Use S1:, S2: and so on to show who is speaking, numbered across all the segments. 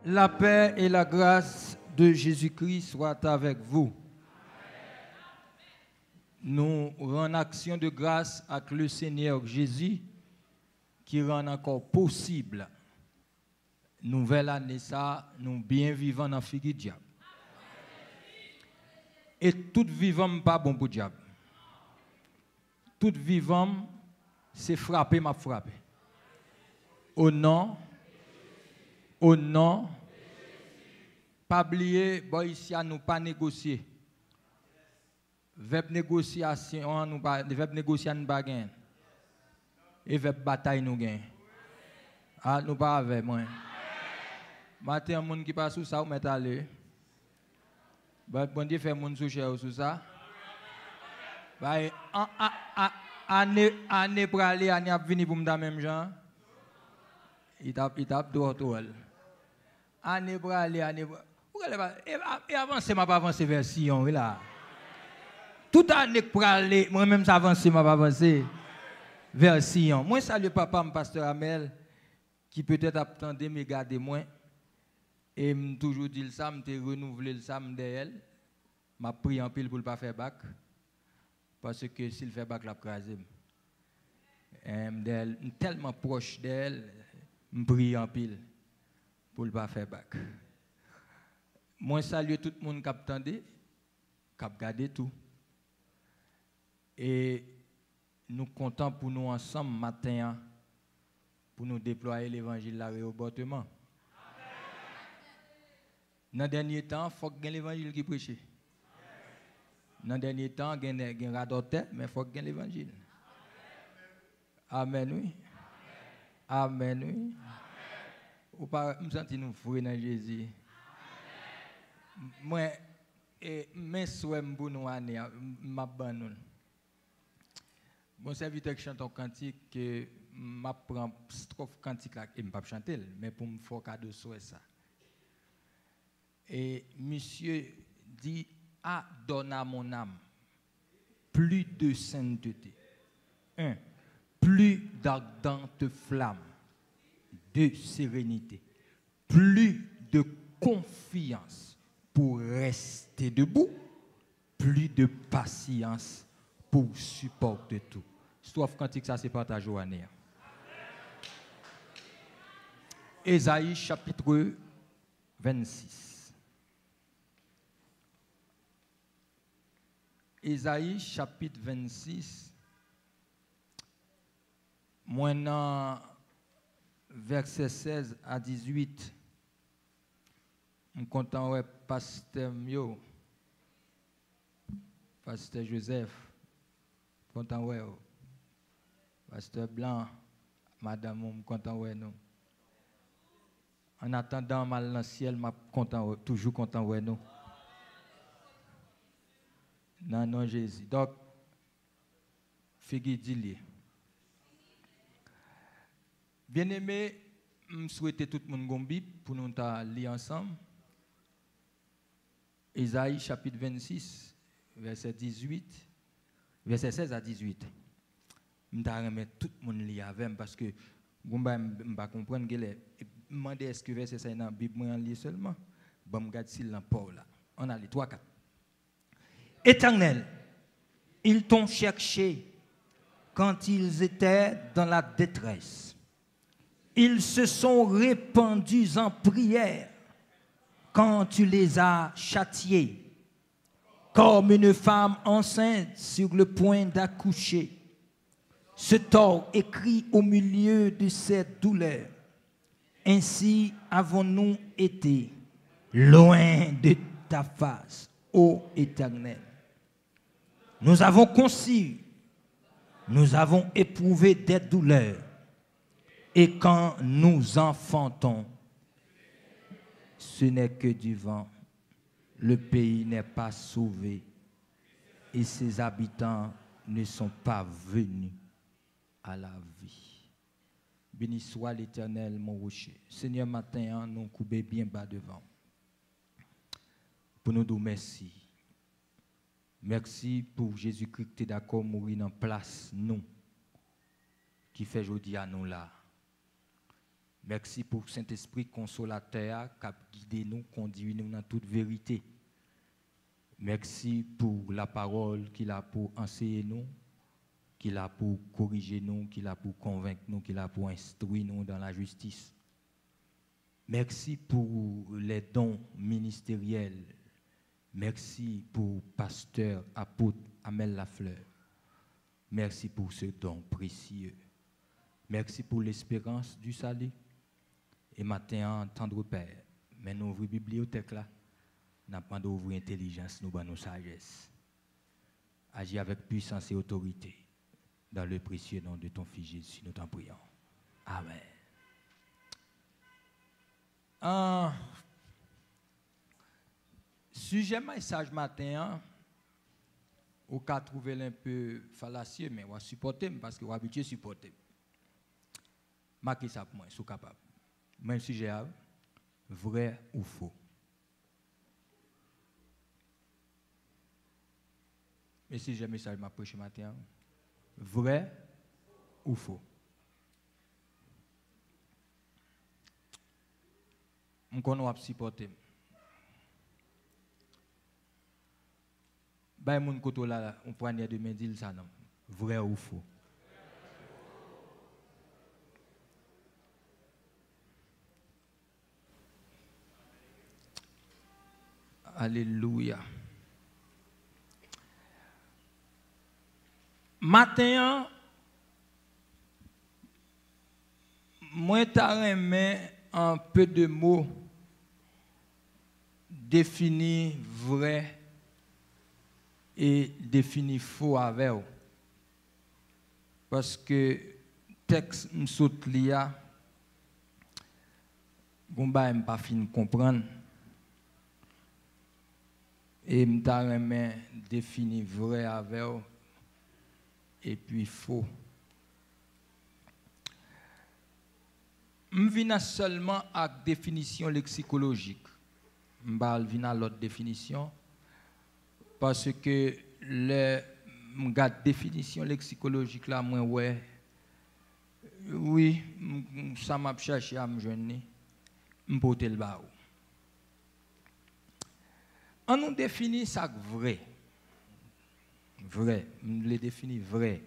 S1: La paix et la grâce de Jésus-Christ soient avec vous. Nous rendons action de grâce avec le Seigneur Jésus qui rend encore possible nouvelle année ça, nous bien vivants dans le diable. Et tout vivant pas bon pour le diable. Tout vivant c'est frapper m'a frappé. Au nom pas oublier bon ici à nous pas négocier. Verbe négociation nous pas verbe négocier nous pas gain. Et verbe bataille nous gain. Ah nous pas avec moi. Matin un monde qui passe sous ça ou met aller. Bon Dieu fait monde sous cher sous ça. Bah année pour aller année a venir pour me même gens. Il tape dehors tout elle. Année pour aller année et avancer m'a pas avancer vers Sion là. Toute année pour aller moi même ça avancer m'a pas avancer vers Sion. Moi salue papa mon pasteur Amel qui peut-être attendait me garder moi et me toujours dit ça me renouveler ça me d'elle. M'a pris en pile pour pas faire bac parce que s'il fait bac la craser. Tellement proche d'elle, me prie en pile pour pas faire bac. Moi salue tout le monde qui attendait, qui a gardé tout. Et nous comptons pour nous ensemble matin pour nous déployer l'évangile là réobortement. Dans le dernier temps, il faut que l'évangile qui prêche. Dans le dernier temps, il y a un radoteur, mais il faut que l'évangile. Amen, oui. Amen, oui. Ou pas, me sentir nous frères dans Jésus. Moi, mes souhaits pour nous année, m'abandonne. Mon serviteur qui chante un cantique que m'apprend strophe cantique là et m'pas chanter mais pour me faire cadeau souhait ça. Et monsieur dit donne à mon âme plus de sainteté. 1. Plus d'ardente flamme. 2. Sérénité. Plus de confiance pour rester debout. Plus de patience pour supporter tout. Strophe cantique ça c'est partage au année. Ésaïe chapitre 26. Ésaïe chapitre 26, verset 16 à 18. Je suis content ouais pasteur Mio, pasteur Joseph, content ouais pasteur Blanc, madame, je suis content ouais nous. En attendant mal dans le ciel, je suis toujours content ouais nous. Non, non, Jésus. Donc, figure dit-il. Bien-aimé, je souhaite tout le monde Bible pour nous lire ensemble. Ésaïe chapitre 26, verset 18, verset 16 à 18. Je vais tout le monde lire avec parce que je ne vais pas comprendre que je demande est-ce que verset 16 dans la Bible, moi, lis seulement. Je vais regarder si Paul là. On a les 3-4. Éternel, ils t'ont cherché quand ils étaient dans la détresse. Ils se sont répandus en prière quand tu les as châtiés, comme une femme enceinte sur le point d'accoucher. Ce tort écrit au milieu de cette douleur. Ainsi avons-nous été loin de ta face, ô Éternel. Nous avons conçu, nous avons éprouvé des douleurs, et quand nous enfantons, ce n'est que du vent. Le pays n'est pas sauvé, et ses habitants ne sont pas venus à la vie. Béni soit l'Éternel, mon rocher. Seigneur, matin, nous coupons bien bas devant. Pour nous dire merci. Merci pour Jésus-Christ qui est d'accord mourir en place, nous, qui fait aujourd'hui à nous là. Merci pour Saint-Esprit consolateur qui a guidé nous, conduit nous dans toute vérité. Merci pour la parole qu'il a pour enseigner nous, qu'il a pour corriger nous, qu'il a pour convaincre nous, qu'il a pour instruire nous dans la justice. Merci pour les dons ministériels. Merci pour pasteur, apôtre Amel Lafleur. Merci pour ce don précieux. Merci pour l'espérance du salut. Et maintenant, tendre Père, mais nous ouvrons la bibliothèque là, nous avons d'ouvrir l'intelligence, nous avons nos sagesse. Agis avec puissance et autorité. Dans le précieux nom de ton Fils Jésus, nous t'en prions. Amen. Sujet message matin, au cas trouver un peu fallacieux, mais on va supporter parce que on habitué à supporter. Marquez ça pour moi, je suis capable. Même sujet, vrai ou faux. Mais si j'ai un message m'a prêché matin, vrai ou faux. On connaît supporter. Ben mon koto là, on poignée de main dit ça non. Vrai ou faux. Alléluia. Matin, moi t'ai remis un peu de mots définir vrai et définir faux avec vous. Parce que texte m'saute lia, gomba m'pas fin comprendre. Et m'ta remet définir vrai avec vous et puis faux. M'vina seulement à définition lexicologique. M'bal vina l'autre définition parce que le m'gade définition lexicologique là moi ouais oui ça m'a cherché à me joindre m'porter le ba. On nous définit ça vrai. Vrai, on le définit vrai.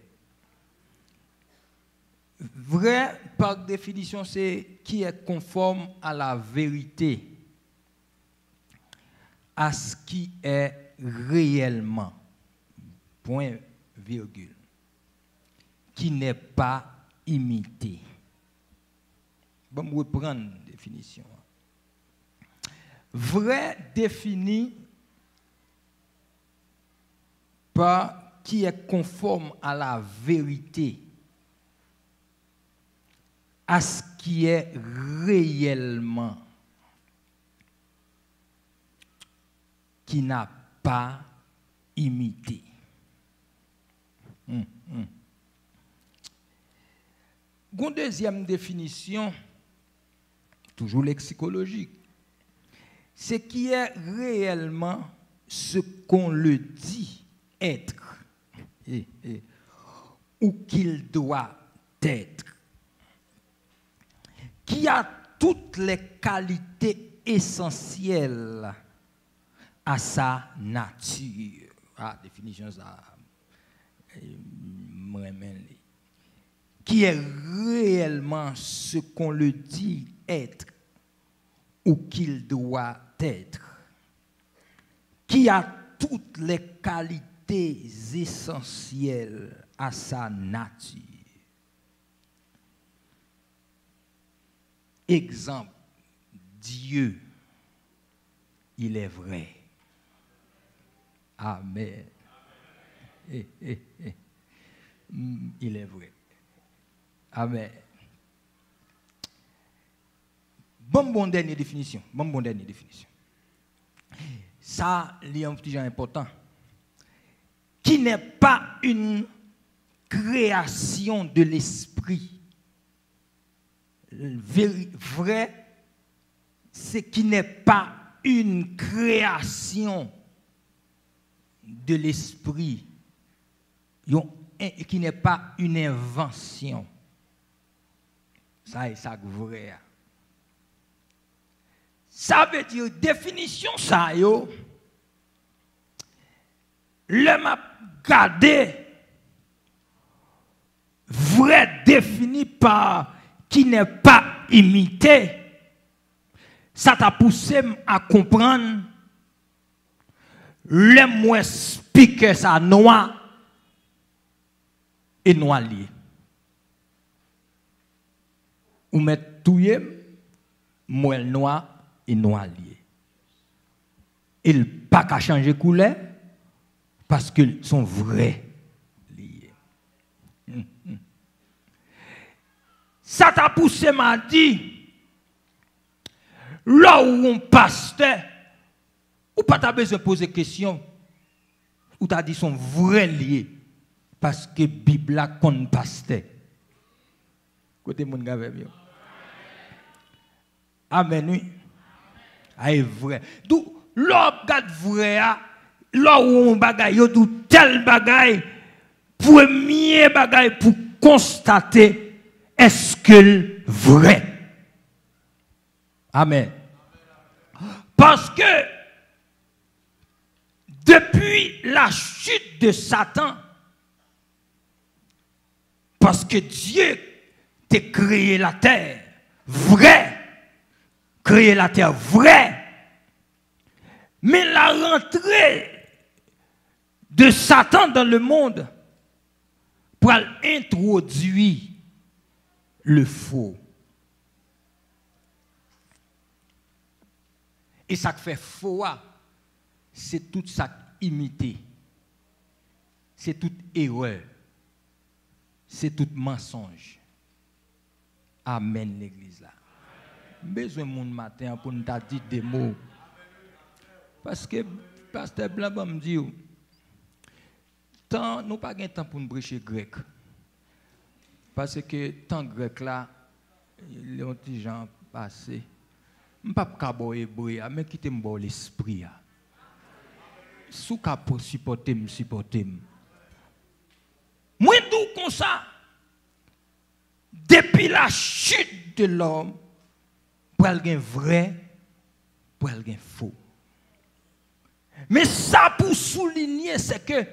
S1: Vrai, par définition, c'est qui est conforme à la vérité, à ce qui est réellement, point, virgule, qui n'est pas imité. Bon, je vais reprendre la définition. Vrai défini par qui est conforme à la vérité, à ce qui est réellement, qui n'a pas imité. Une deuxième définition, toujours lexicologique, c'est qui est réellement ce qu'on le dit être ou qu'il doit être, qui a toutes les qualités essentielles à sa nature. Ah, définition ça. Qui est réellement ce qu'on le dit être ou qu'il doit être, qui a toutes les qualités essentielles à sa nature. Exemple, Dieu, il est vrai. Amen. Il est vrai. Amen. Bon dernière définition. Bon dernière définition. Ça, c'est un petit genre important. Qui n'est pas une création de l'esprit. Vrai, c'est qui n'est pas une création de l'esprit, qui n'est pas une invention. Ça est ça vrai. Ça veut dire, définition ça, yo, le m'a gardé, vrai défini par qui n'est pas imité, ça t'a poussé à comprendre le moins speaker ça noir et noir lié. Ou mettre touye, moi noir et noir lié. Il pas qu'à changer couleur parce qu'ils sont vrais liés. Ça t'a poussé m'a dit là où on pasteur ou pas t'as besoin de poser question ou t'as dit sont vrais liés parce que Bible a qu'on pasteur. Côté mon gars mieux. Amen, oui. C'est vrai. D'où, l'homme regarde vrai, là où on bagaille, d'où tel bagaille, premier bagaille pour constater est-ce que vrai. Amen. Parce que depuis la chute de Satan, parce que Dieu t'a créé la terre, vrai. Créer la terre vraie, mais la rentrée de Satan dans le monde pour introduire le faux. Et ça fait faux, c'est tout ça imité, c'est toute erreur, c'est tout mensonge. Amen l'église là. Besoin de mon matin pour nous dire des mots. Parce que pasteur Blanc me dit, tant nous pas de temps pour nous prêcher grec. Parce que tant grec là, les petits gens passés, je ne peux pas hébreu, mais quitter l'esprit. Si vous pouvez supporter, supporter. Moi, tout comme ça, depuis la chute de l'homme, pour quelqu'un vrai, pour quelqu'un faux. Mais ça pour souligner, c'est que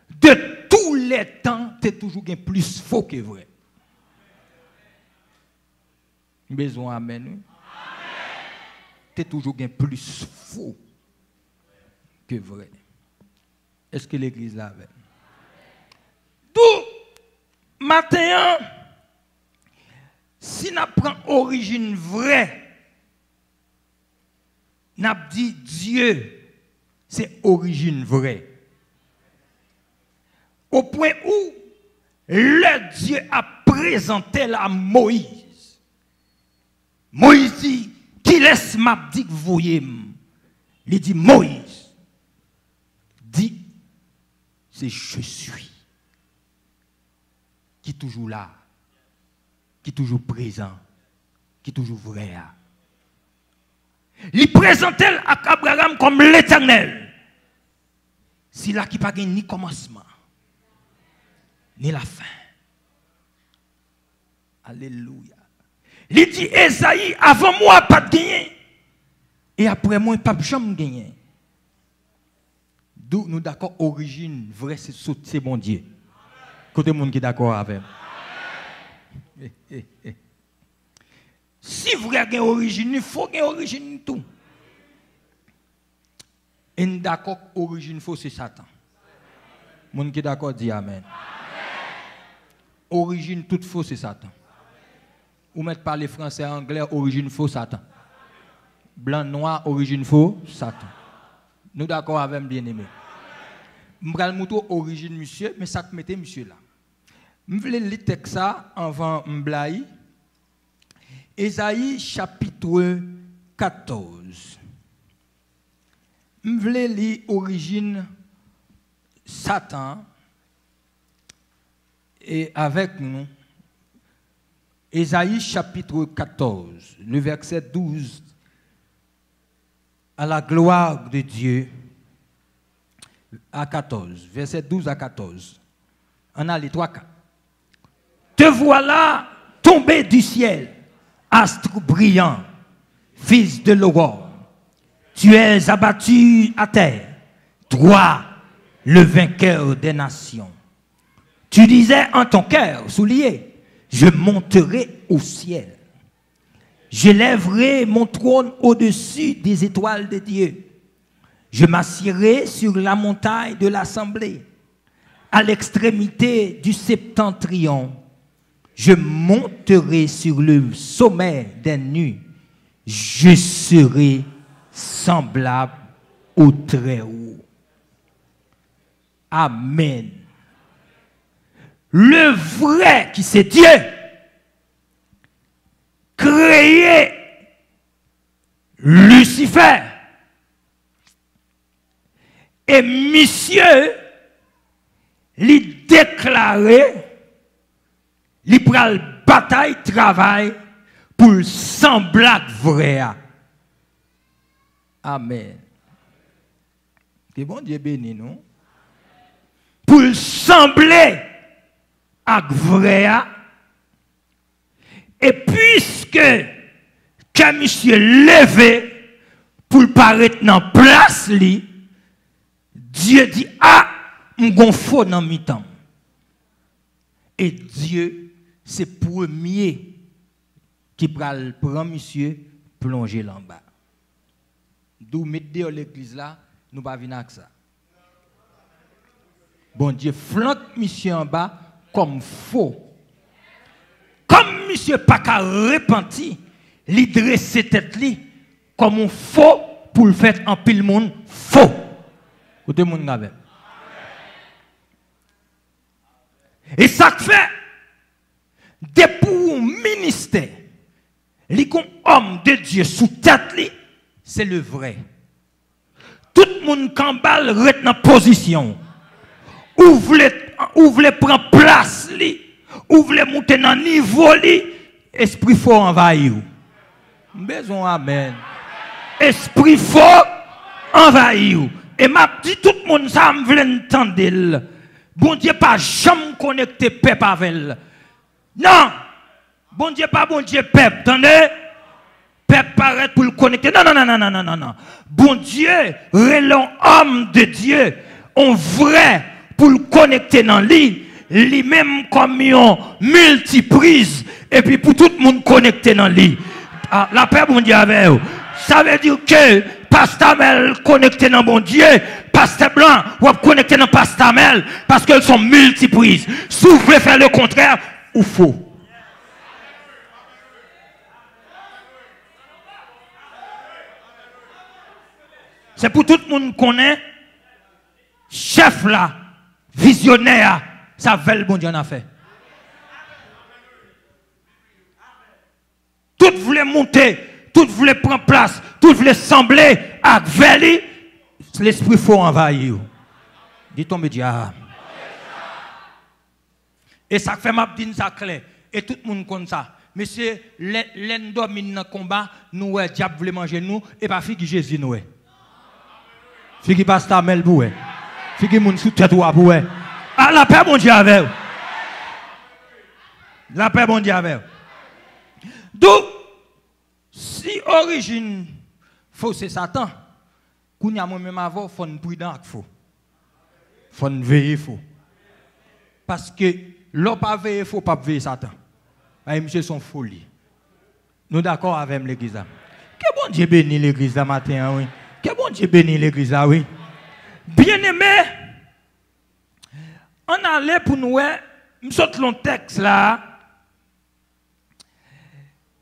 S1: de tous les temps, tu es toujours plus faux que vrai. Besoin amen. Tu es toujours plus faux que vrai. Est-ce que l'église l'a avec? D'où, matin, si nous prenons origine vraie, nous dit Dieu, c'est origine vraie. Au point où le Dieu a présenté la Moïse. Moïse dit, qui laisse m'a dit que vous voyez. Il dit, Moïse, dit, c'est je suis. Qui est toujours là. Qui est toujours présent, qui est toujours vrai. Il présentait à Abraham comme l'Éternel. C'est là qui n'a pas ni commencement, ni la fin. Alléluia. Il dit, Esaïe, avant moi, pas de gagner. Et après moi, pas de jamais gagner. D'où nous d'accord, origine vraie, c'est bon Dieu. Côté monde qui est d'accord avec. Si vous avez une origine, il faut une origine tout. Et d'accord, origine faux, c'est Satan. Moun qui est d'accord dit amen. Origine toute faux, c'est Satan. Ou mettre parler français, anglais, origine faux, Satan. Blanc, noir, origine faux, Satan. Nous d'accord avec bien-aimé. M'bral moutou origine monsieur, mais ça te mettait monsieur là. Je voulais lire ça avant Mblaï. Ésaïe chapitre 14. Je voulais lire origine Satan et avec nous. Ésaïe chapitre 14, le verset 12. À la gloire de Dieu. À 14, verset 12 à 14. On a les 3 cas. Te voilà tombé du ciel, astre brillant, fils de l'aurore. Tu es abattu à terre, toi, le vainqueur des nations. Tu disais en ton cœur soulié, je monterai au ciel. Je lèverai mon trône au-dessus des étoiles de Dieu. Je m'assierai sur la montagne de l'assemblée, à l'extrémité du septentrion. Je monterai sur le sommet des nues. Je serai semblable au Très-Haut. Amen. Le vrai qui c'est Dieu, créé Lucifer, et monsieur, lui déclaré, lui pral bataille, travail pour sembler vrai. Amen. Que bon Dieu béni, non? Pour sembler avec vrai. Et puisque que monsieur levé pour paraître dans place li, Dieu dit ah, m'gon faux dans mi-temps. Et Dieu c'est premier qui prend monsieur plonger là en bas. D'où mettre dehors l'église là, nous pas venir avec ça. Bon Dieu flanque monsieur en bas comme faux. Comme monsieur pas qu'à repentir, il dresse tête li comme un faux pour le faire en pile monde faux. Côté monde gave. Et ça fait des pour ministère, li kon homme de Dieu sous tête li, c'est le vrai. Tout le monde kambal rete dans position. Ou voulez prendre place li, ou voulez monter dans niveau li, esprit fort envahir. Besoin amen. Esprit fort envahir. Et m'a dit tout le monde ça me veut entendre. Bon Dieu pas jamais connecté peuple avec elle. Non. Bon Dieu pas bon Dieu peuple, attendez. Peuple paraît pour le connecter. Non. Bon Dieu, relon homme de Dieu, on vrai pour le connecter dans lui, lui-même comme un multiprise et puis pour tout le monde connecter dans lui. Ah, la paix bon Dieu avec vous. Ça veut dire que Pastamel connecté dans bon Dieu, Pasteur Blanc ou connecté dans Pastamel parce qu'elles sont multiprises. Si vous voulez faire le contraire, ou faux. C'est pour tout le monde connaît chef là, visionnaire, ça veut le bon Dieu en a fait. Tout voulait monter, tout voulait prendre place, tout voulait sembler à Veli, l'esprit faut envahir. Dit-on me dit ah. Et ça fait ma petite ça clair. Et tout le monde connaît ça. Monsieur, l'en domine dans le combat, nous, le diable voulait manger nous, et pas fille Jésus nous. Fille pasteur Mel boué. Fille moun sous tête ou boué. Ah la paix bon Dieu avec vous. La paix bon Dieu avec vous. Donc si origine faux c'est Satan, kounya moi même avant faut prudent avec faux. Faut veiller faux. Parce que l'on pas veiller faux pas veiller Satan. Et monsieur son folie. Nous d'accord avec l'église là. Que bon Dieu bénit l'église là matin oui. Que bon Dieu bénit l'église là, oui. Bien-aimé, on allait pour nous, nous sortons le texte là.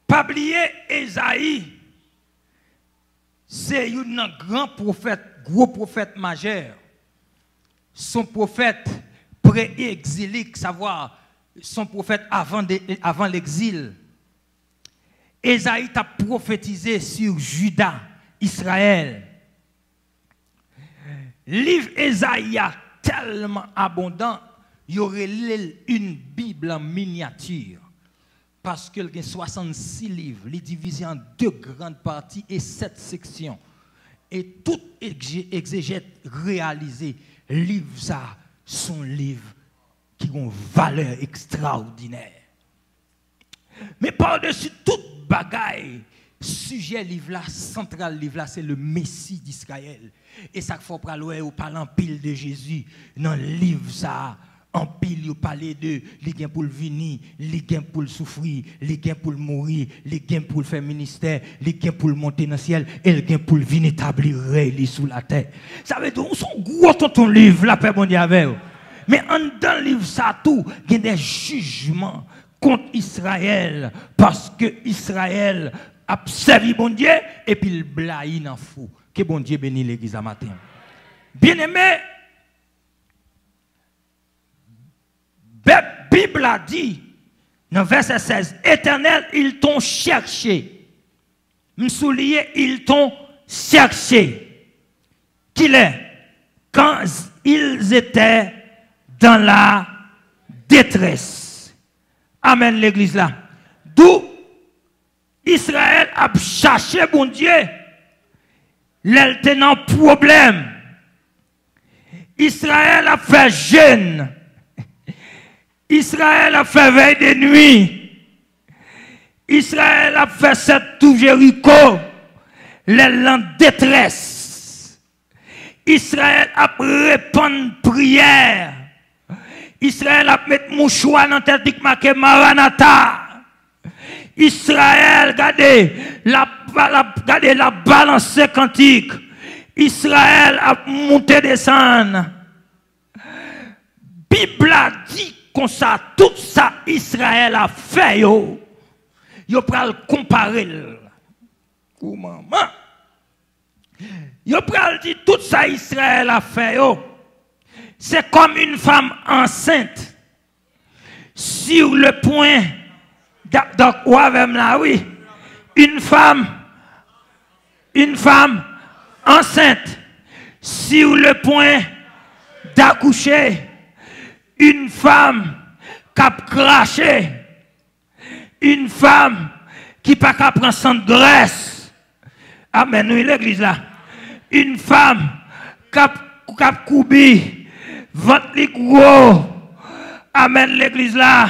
S1: Pas oublier Esaïe, c'est un grand prophète, gros prophète majeur. Son prophète pré-exilique, savoir, son prophète avant l'exil. Esaïe a prophétisé sur Juda, Israël. Livre Esaïe tellement abondant, il y aurait une Bible en miniature. Parce qu'il y a 66 livres, les divisés en 2 grandes parties et 7 sections. Et tout exégète réalisé, livre ça, sont livres qui ont une valeur extraordinaire. Mais par-dessus toute bagaille, sujet livre là, central livre là, c'est le Messie d'Israël. Et ça faut parler au parlant pile de Jésus dans le livre ça. En pile, il parlait de les pour le venir, les pour le souffrir, les pour le mourir, les pour le faire ministère, les pour le monter dans le ciel, et les pour le venir établir les sous la terre. Ça veut dire, on sont gros ton livre, la paix bon Dieu avec. Mais dans le livre, ça tout, il y a des jugements contre Israël, parce que Israël a servi bon Dieu, et puis il blaye dans fou. Que bon Dieu bénisse l'église à matin. Bien aimé, la Bible a dit, dans verset 16, Éternel, ils t'ont cherché. M'soulier, ils t'ont cherché. Qu'il est, quand ils étaient dans la détresse. Amen, l'église là. D'où Israël a cherché, bon Dieu, l'eltenant problème. Israël a fait jeûne. Israël a fait veille de nuit. Israël a fait cette tout Jéricho. Les en détresse. Israël a répandu prière. Israël a mis mouchoir dans la tête marqué Maranatha. Israël, regardez la balance quantique. Israël a monté descendre. Bible a dit comme ça, tout ça Israël a fait, yo pral comparer. Ou maman. Yo pral dit tout ça Israël a fait, yo. C'est comme une femme enceinte sur le point. Donc, oui, une femme enceinte sur le point d'accoucher. Une femme qui a craché, une femme qui n'a pas prendre sans graisse. Amen, oui, l'église là. Une femme qui a coupé, ventre gros. Amen, l'église là.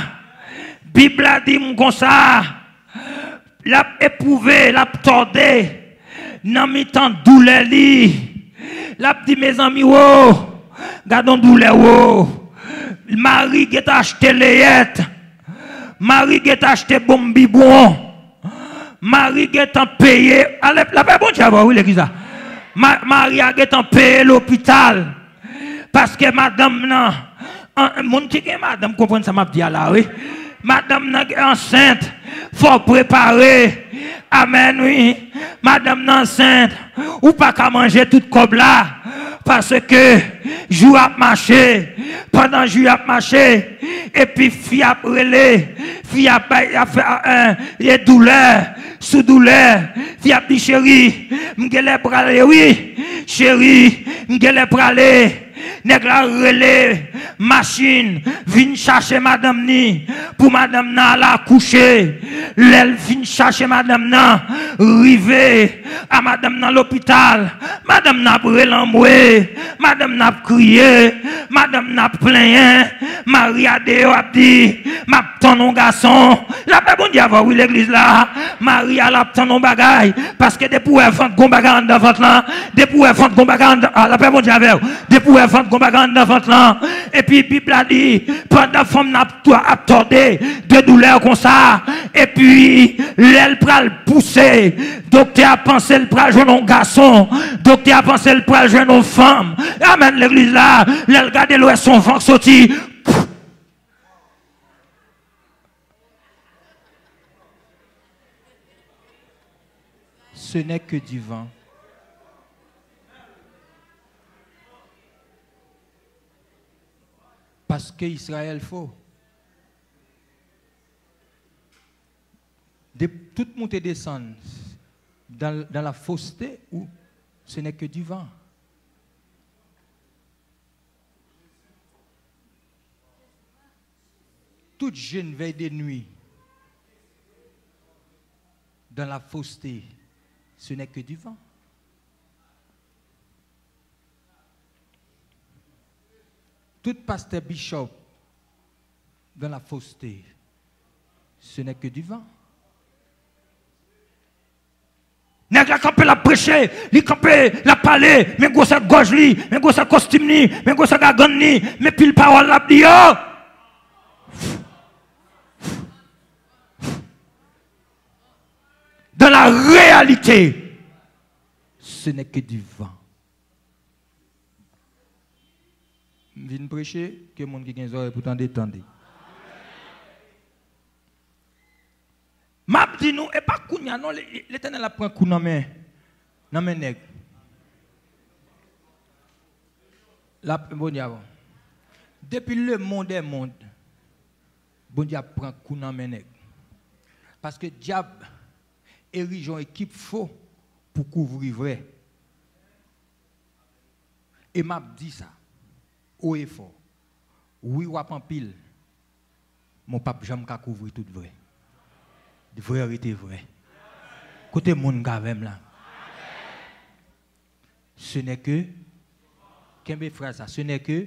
S1: Bible a dit comme ça. L'a éprouvé, l'a tordé. N'a mis tant douleur li. L'a dit mes amis, oh, gardons douleur, oh. Marie qui a acheté layette. Marie qui a acheté bombibon. Marie qui a payé. La paix bon Dieu, oui, l'église. Marie a payé l'hôpital. Parce que madame, non. Mon qui est madame, comprend ça, m'a dit là, oui. Madame est enceinte. Faut préparer. Amen, oui. Madame enceinte. Ou pas qu'à manger toute comme là. Parce que jour a marché, pendant jour a marché, et puis fille a brûlé, fille a fait douleur, sous douleur, fille a dit chérie, m'gele pralé, oui, chérie, m'gele pralé. Nèg la relé machine vinn chercher madame ni pour madame na la coucher l'elle vinn chercher madame na rivé à madame dans l'hôpital madame n'a brûlé l'emboué madame n'a crié madame n'a plaint Maria de a dit m'a ton garçon la paix bon Dieu oui l'église là Maria la ton bagay parce que depuis elle vend gon bagay dans ventre là depuis elle vend gon bagay la paix bon Dieu depuis elle vend gon bagay dans ventre là et puis Bible a dit pendant femme n'a attendé de douleur comme ça et puis elle pral pousser docteur a pensé le pral jeune garçon docteur a pensé le pral jeune femme amen l'église là elle regarde l'ouest son ventre sorti. Ce n'est que du vent. Parce que Israël faut. Toute montée descendre dans la fausseté où ce n'est que du vent. Toute jeune veille de nuit dans la fausseté, ce n'est que du vent. Tout pasteur bishop dans la fausseté, ce n'est que du vent. Nèg la campé la prêcher, li campé la parler, mais go sa gorge li, mais go sa costume ni, mais go sa gagan ni, mais pile parole la di yo. Dans la réalité, ce n'est que du vent. Je viens prêcher que les gens qui ont des oreilles pour t'en détendre. M'a dit nous, et pas kounya, non, l'Éternel a pris un coup dans mes nègres. Bon Dieu, depuis le monde est monde, bon Dieu prend un coup dans mes nègres. Parce que diable érige une équipe faux pour couvrir vrai. Et m'a dit ça, haut et fort. Oui, ou en pile, mon pape jamais qu'à couvrir tout vrai. De vérité vrai. Côté mon gavem là. Ce n'est que Kembe phrase ça, ce n'est que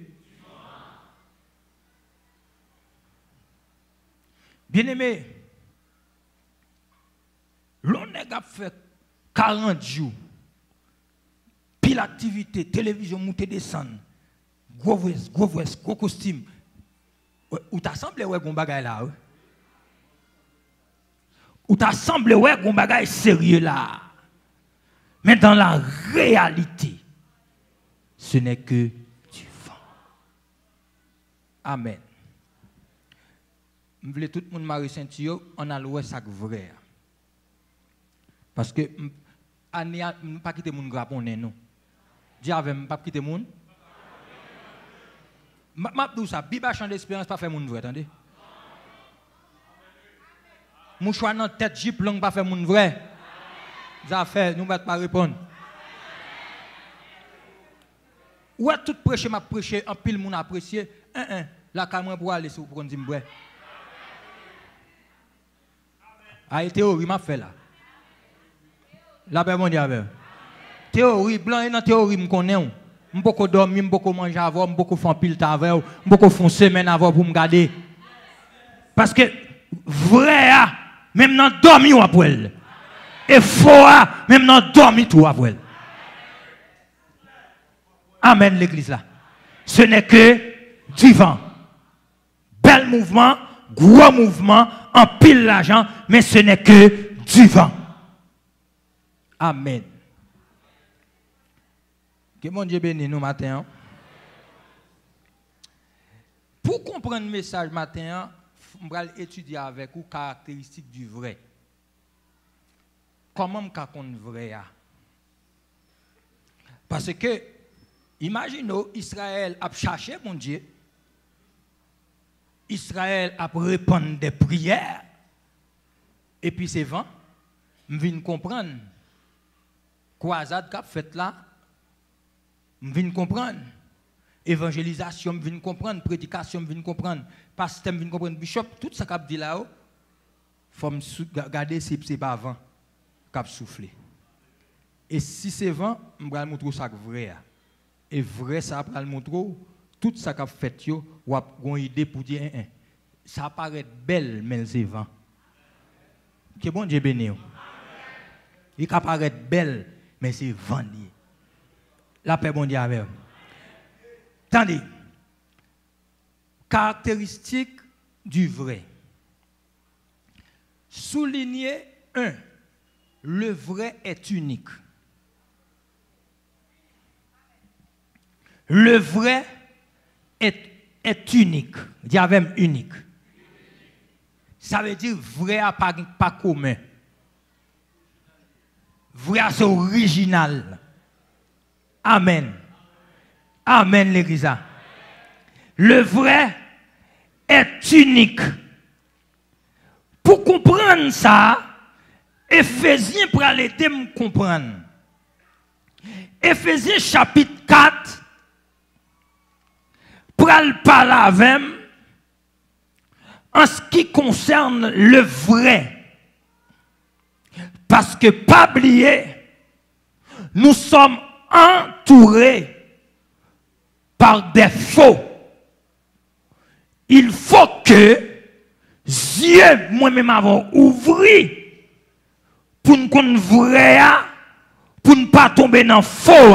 S1: bien-aimé, l'on a fait 40 jours, pile activité, télévision monter descendre, gros costume. Ou t'as semblé ouais gon bagay là. Ou t'as semblé ouais gon bagay sérieux là. Mais dans la réalité, ce n'est que du vent. Amen. Je voulais tout le monde marie ceinture, on a loué ça vrai. Parce que année pas quitter mon graponné non. Dis avec pas quitter mon. M'a dit ça, Bible champ d'espérance pas faire mon vrai, attendez. Mon choix dans tête Jeep long pas faire mon vrai. Ça fait nous va pas répondre. Ouais tout prêcher m'a prêché en pile moun apprécié. La caméra pour aller sur pour dire vrai. Ah théorie m'a fait là. La paix mon diable. Théorie blanc et dans théorie me connais. M'boko dormir, m'boko manger avant, m'boko faire pile avec, m'boko faire semaine avant pour me garder. Parce que vrai même dans dormi ou après. Et faux même dans dormi tout après. Amen l'église là. Ce n'est que du vent. Bel mouvement, gros mouvement, en pile l'argent, mais ce n'est que du vent. Amen. Que mon Dieu bénisse nous matin. Pour comprendre le message matin, on va étudier avec vous caractéristiques du vrai. Comment on connaît le vrai? Parce que, imaginez, Israël a cherché mon Dieu. Israël a répondu des prières. Et puis c'est vent. Je viens comprendre. Croisade qu'a fait là. Je viens comprendre. Évangélisation, je viens comprendre. Prédication, je viens comprendre. Pasteur, je viens comprendre. Bishop, tout ça qu'a dit là-haut. Il faut me regarder si ce n'est pas vent qu'a soufflé. Et si c'est vent, je vais vous montrer ça vrai. Et vrai, ça va vous montrer tout ça qu'a fait, ou a une idée pour dire, ça paraît belle, mais c'est vent. Que bon Dieu béni. Il paraît belle, mais c'est vent. La paix, bon Dieu, avec vous. Attendez. Caractéristique du vrai. Souligner 1. Le vrai est unique. Le vrai est unique. Dis avec unique. Ça veut dire vrai à pas commun. Vrai c'est original. Amen. Amen l'église. Le vrai est unique. Pour comprendre ça, Éphésiens pour aller me comprendre. Éphésiens chapitre 4 pour aller parler avec en ce qui concerne le vrai. Parce que pas oublier, nous sommes entourés par des faux. Il faut que yeux moi-même avons ouvert pour nous connaître vrai pour ne pas tomber dans faux.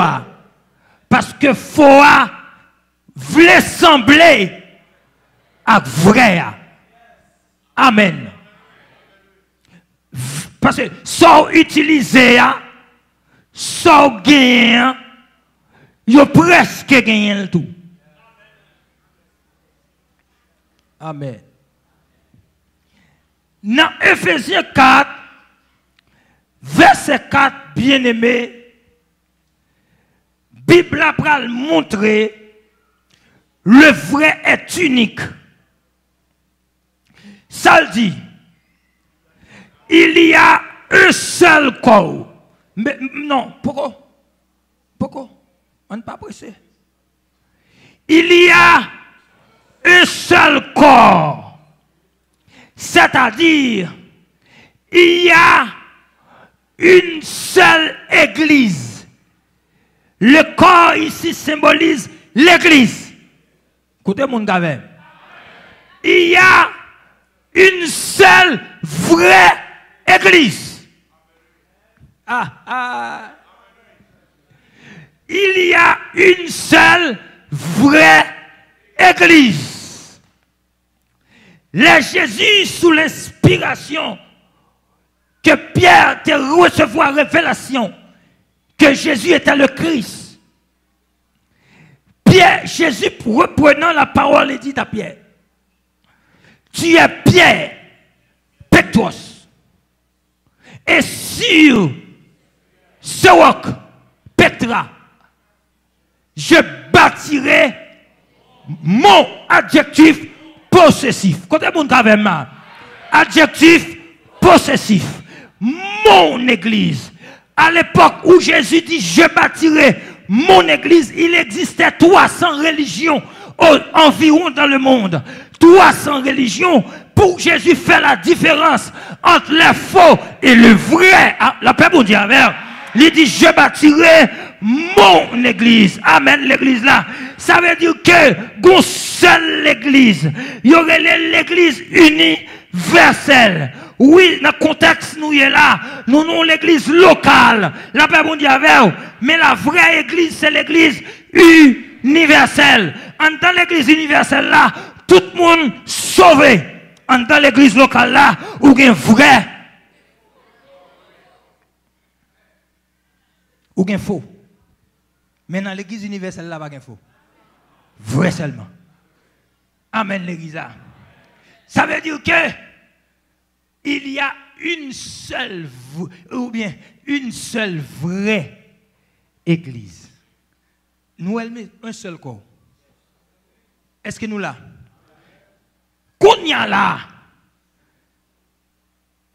S1: Parce que faux voulait sembler à vrai. Amen. Parce que sans utiliser, sans gagner, il a presque gagné le tout. Amen. Dans Ephésiens 4, verset 4, bien-aimé, Bible a montré le vrai est unique. Ça le dit. Il y a un seul corps. Mais non, pourquoi? Pourquoi? On n'est pas pressé. Il y a un seul corps. C'est-à-dire, il y a une seule église. Le corps ici symbolise l'église. Écoutez mon gars. Il y a une seule vraie église. Il y a une seule vraie église. Les Jésus, sous l'inspiration que Pierre te recevoir révélation que Jésus était le Christ. Pierre, Jésus, reprenant la parole, il dit à Pierre, tu es Pierre, Petros, et sur ce roc, Petra, je bâtirai mon adjectif possessif. Côté mon gouvernement, adjectif possessif. Mon église. À l'époque où Jésus dit je bâtirai mon église, il existait 300 religions environ dans le monde. 300 religions. Pour Jésus faire la différence entre le faux et le vrai. La paix pour dire, il dit je bâtirai mon église. Amen, l'église là. Ça veut dire que d'une seule église, il y aurait l'église universelle. Oui, dans le contexte nous est là, nous avons l'église locale. La paix bon Dieu avec, mais la vraie église, c'est l'église universelle. Dans l'église universelle là, tout le monde sauvé. Dans l'église locale là, où il y a vrai, ou il y a faux. Mais dans l'église universelle là, il y a faux. Vrai seulement. Amen l'église là. Ça veut dire que il y a une seule, ou bien une seule vraie église. Nous, elle un seul corps. Est-ce que nous là? Qu'on y a là?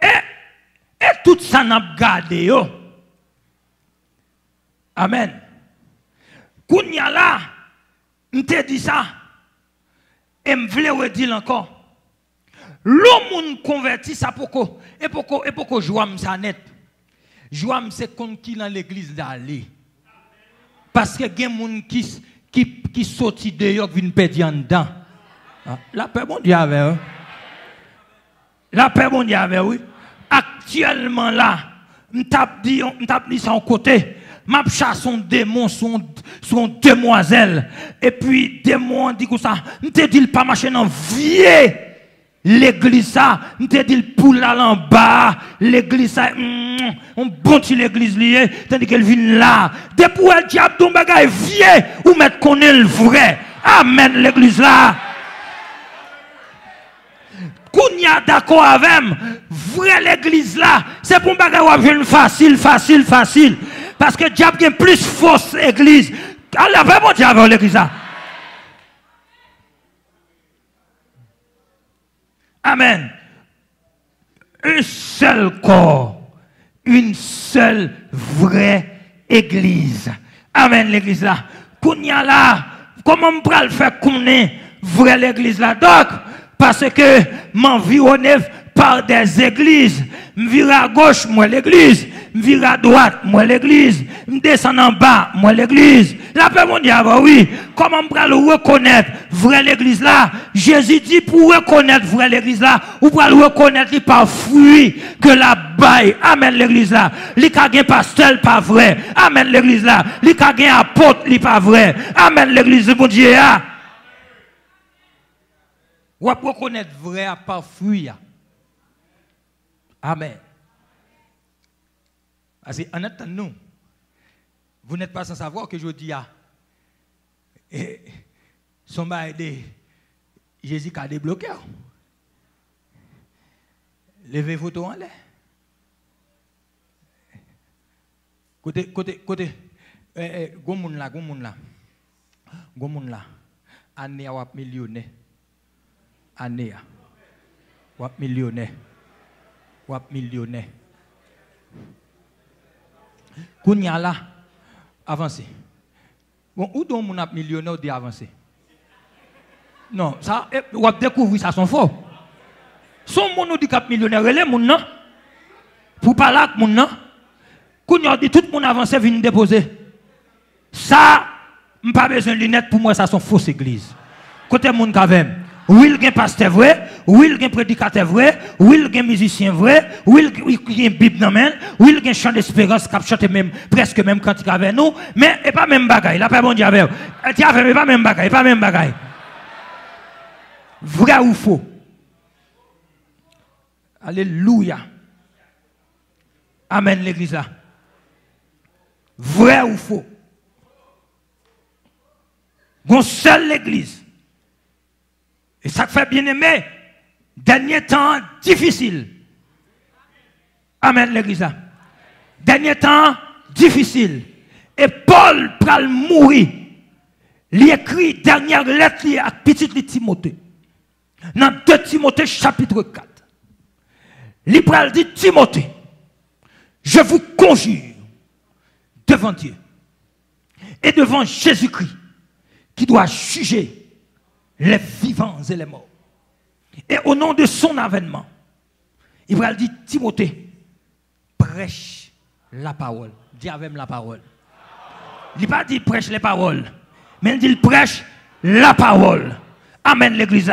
S1: Et tout ça n'a gardé yo. Amen. Qu'on y a là, on te dit ça, et je voulais redire encore. L'homme converti, ça pourquoi? Et pourquoi je vois ça net? Je vois c'est contre qui dans l'église d'aller. Parce que il y a des gens qui sortent dehors qui viennent perdre en dedans. La paix bon Dieu avec eux. La paix bon Dieu avec oui. Actuellement là, on tape dit ça en côté. M'a chasse son démon, son demoiselle. Et puis démon dit comme ça, on te dit pas marcher dans vieux. L'église ça, on te dit pour là en bas, l'église ça, on bon l'église liée, tandis qu'elle vient là. Depuis le diable ton bagage vieux, ou mettre connaît le vrai. Amen l'église là. Qu'on y a d'accord avec vrai l'église là, c'est pour bagage facile. Parce que le diable a plus fausse église. Alors vraiment diable l'église là. Amen. Un seul corps, une seule vraie église. Amen, l'église là. Qu'on y a là, comment on peut le faire qu'on est vraie l'église là? Donc, parce que m'environne par des églises, me vire à gauche, moi l'église, je vire à droite, moi l'église, je descends en bas, moi l'église. La paix mondiale, oui. Comment on peut le reconnaître, vraie l'église là? Jésus dit pour reconnaître vraie l'église là, ou pour le reconnaître par fruit que la baille. Amen l'église là. Li ka gen pasteur pas vrai. Amen l'église là. Li ka gen apôtre li pas vrai. Amen l'église bon Dieu. Ou pour reconnaître vrai par fruit. Amen. Parce qu'en attendant nous, vous n'êtes pas sans savoir que je dis son bail de Jésus qui a débloqué. Levez vos en l'air. Côté, gomoun là. Année wap millionnaire. Année wap millionnaire. Kounya là, avancez. Bon, où donc mon ap millionnaire dit avancer? Non, ça, ou ap découvrir ça, sont faux. Son moun dit cap millionnaire, les moun non? Pour parler avec moun non? Kounya dit tout moun avance vient déposer. Ça, m'pas besoin de lunettes pour moi, ça sont fausses églises. Côté moun kavem. Oui, il y a un pasteur vrai, oui, il y a un prédicateur vrai, oui, il y a un musicien vrai, oui, il y a une Bible dans main, oui, il y a un chant d'espérance qui a chanté même, presque même quand il avec nous, mais et pas même bagaille, la pas bon Dieu avec. Tu as fait pas même bagaille. Vrai ou faux? Alléluia. Amen l'église là. Vrai ou faux? Gon seule l'église. Et ça fait bien aimer. Dernier temps difficile. Amen l'église là. Dernier temps difficile. Et Paul pral mourir. Il écrit dernière lettre à petit Timothée. Dans 2 Timothée chapitre 4. Il pral dit Timothée, je vous conjure devant Dieu et devant Jésus-Christ qui doit juger les vivants et les morts. Et au nom de son avènement, il va dire Timothée, prêche la parole. Dis avec la parole. Il n'a pas dit prêche les paroles, mais il dit prêche la parole. Amen l'église.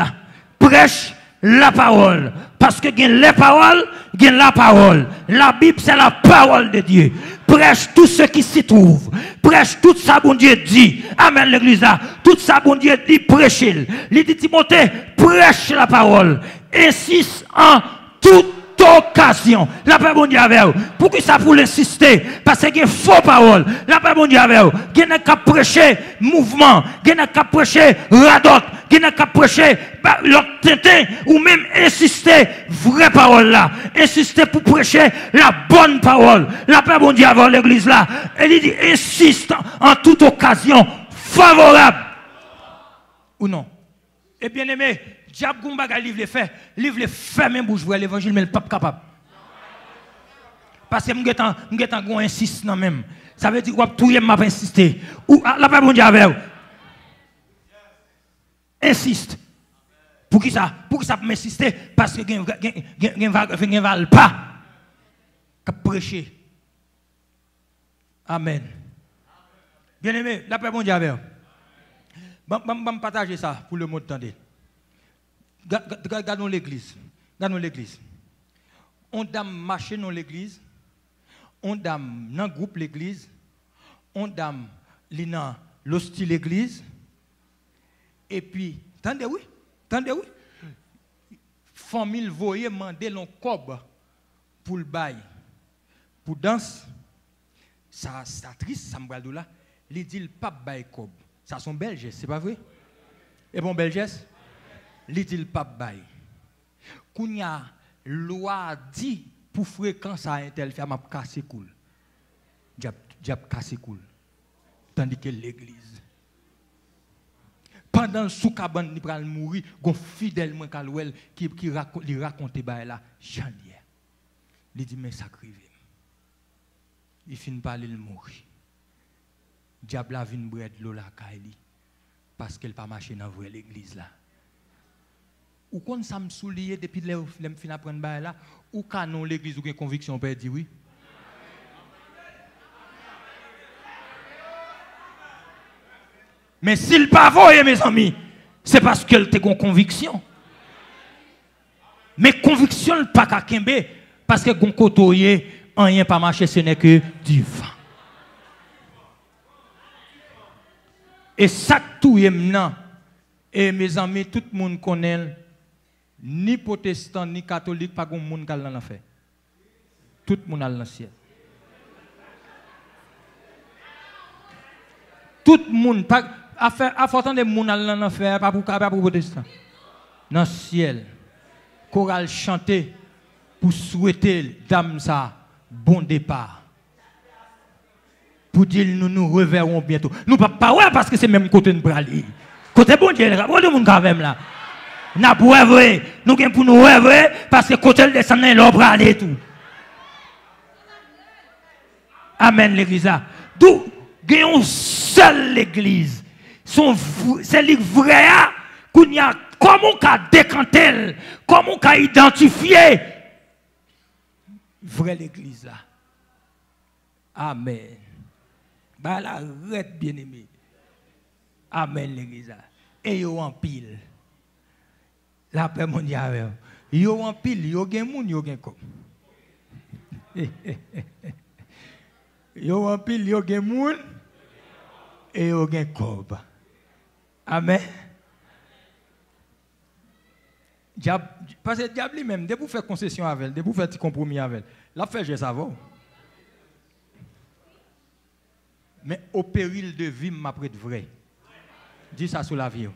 S1: Prêche la parole. Parce que les paroles, la parole. La Bible, c'est la parole de Dieu. Prêche tout ce qui s'y trouve. Prêche tout ça, bon Dieu dit. Amen, l'église. Tout ça, bon Dieu dit, prêche. Il dit Timothée, prêche la parole. Insiste en toute occasion. La paix, bon Dieu, avec vous. Pourquoi ça pour l'insister? Parce qu'il y a faux paroles. La paix, bon Dieu, avec vous. Il y a qu'à prêcher mouvement. Il y a qu'à prêcher radot. Il y a qu'à prêcher l'autre tintin. Ou même insister vraie parole là. Insister pour prêcher la bonne parole. La paix, bon Dieu, avec l'église là. Elle dit insiste en toute occasion favorable. Ou non? Et bien aimé, diable Goumbaga livre les faits même bouche voir l'évangile mais le pas capable. Parce que m'getan gon insiste non même. Ça veut dire que tout y m'a insister. Ou la pas bon Dieu avec. Insiste. Pour qui ça? Pour qui ça peut m'insister? Parce que gen val pas qu'a prêcher. Amen. Bien aimé, la paix bon Dieu avec. Bon partager ça pour le monde tendez. Regardons l'église. Regardons l'église. On dame marcher dans l'église. On dame dans le groupe l'église. On dame dans l'hostile l'église. Et puis, attendez oui. Famille voyez demander l'on cob pour le bail. Pour danse. Ça triste, ça me là. Il dit le pape bail cob. Ça sont belges, c'est pas vrai? Et bon belges? Il dit le pape bail. Kounya loi dit pour fréquence à un tel fait m'a cassé cool. Diable cassé cool. Tandis que l'église pendant le sous-cabane il pral mourir, gon fidèlement Kalouel qui raconte bail là Chandier. Il dit mais sacrivé. Il finit par le mourir. Diable a vinn bread l'eau la kaili parce qu'elle pas marché dans vraie l'église là. Ou quand ça me soulier depuis le fin apprendre bail là ou canon l'église ou une conviction peut dire oui. Mais s'il pas voyé, mes amis, c'est parce qu'elle a une conviction. Mais conviction n'est pas qu'à Kembe, parce que gon kotoye, rien pas marché, ce n'est que du vent. Et ça tout est maintenant. Et mes amis, tout le monde connaît, ni protestant, ni catholique, pas de monde qui a l'enfer. Tout le monde a le ciel. Tout le monde, à faire des monde à l'enfer, pas pour protestant. Dans le ciel, chorale chanter pour souhaiter dame ça bon départ. Pour dire nous reverrons bientôt. Nous ne pas ouais parce que c'est même côté de brali. Côté bon Dieu, bon de monde quand même là. N'a pour rêver, nous gagne pour nous rêver parce que côté le descend l'or brali tout. Amen l'église là. D'où gagne une seule l'église. C'est le vrai qu'on y a comment qu'a décanté, comment qu'a identifié vrai l'église là. Amen. Bah la arrête bien aimé. Amen l'église là. Et yo en pile. La paix mondiale. Yo en pile, yo gen moun, yo gen kom. Yo en pile, yo gen moun et yo gen kob. Amen. Parce que le diable lui-même, dès que vous faites concession avec elle, dès que vous faites compromis avec elle, la fait je savais. Mais au péril de vie, m'a prête vrai. Dis ça sur la vie.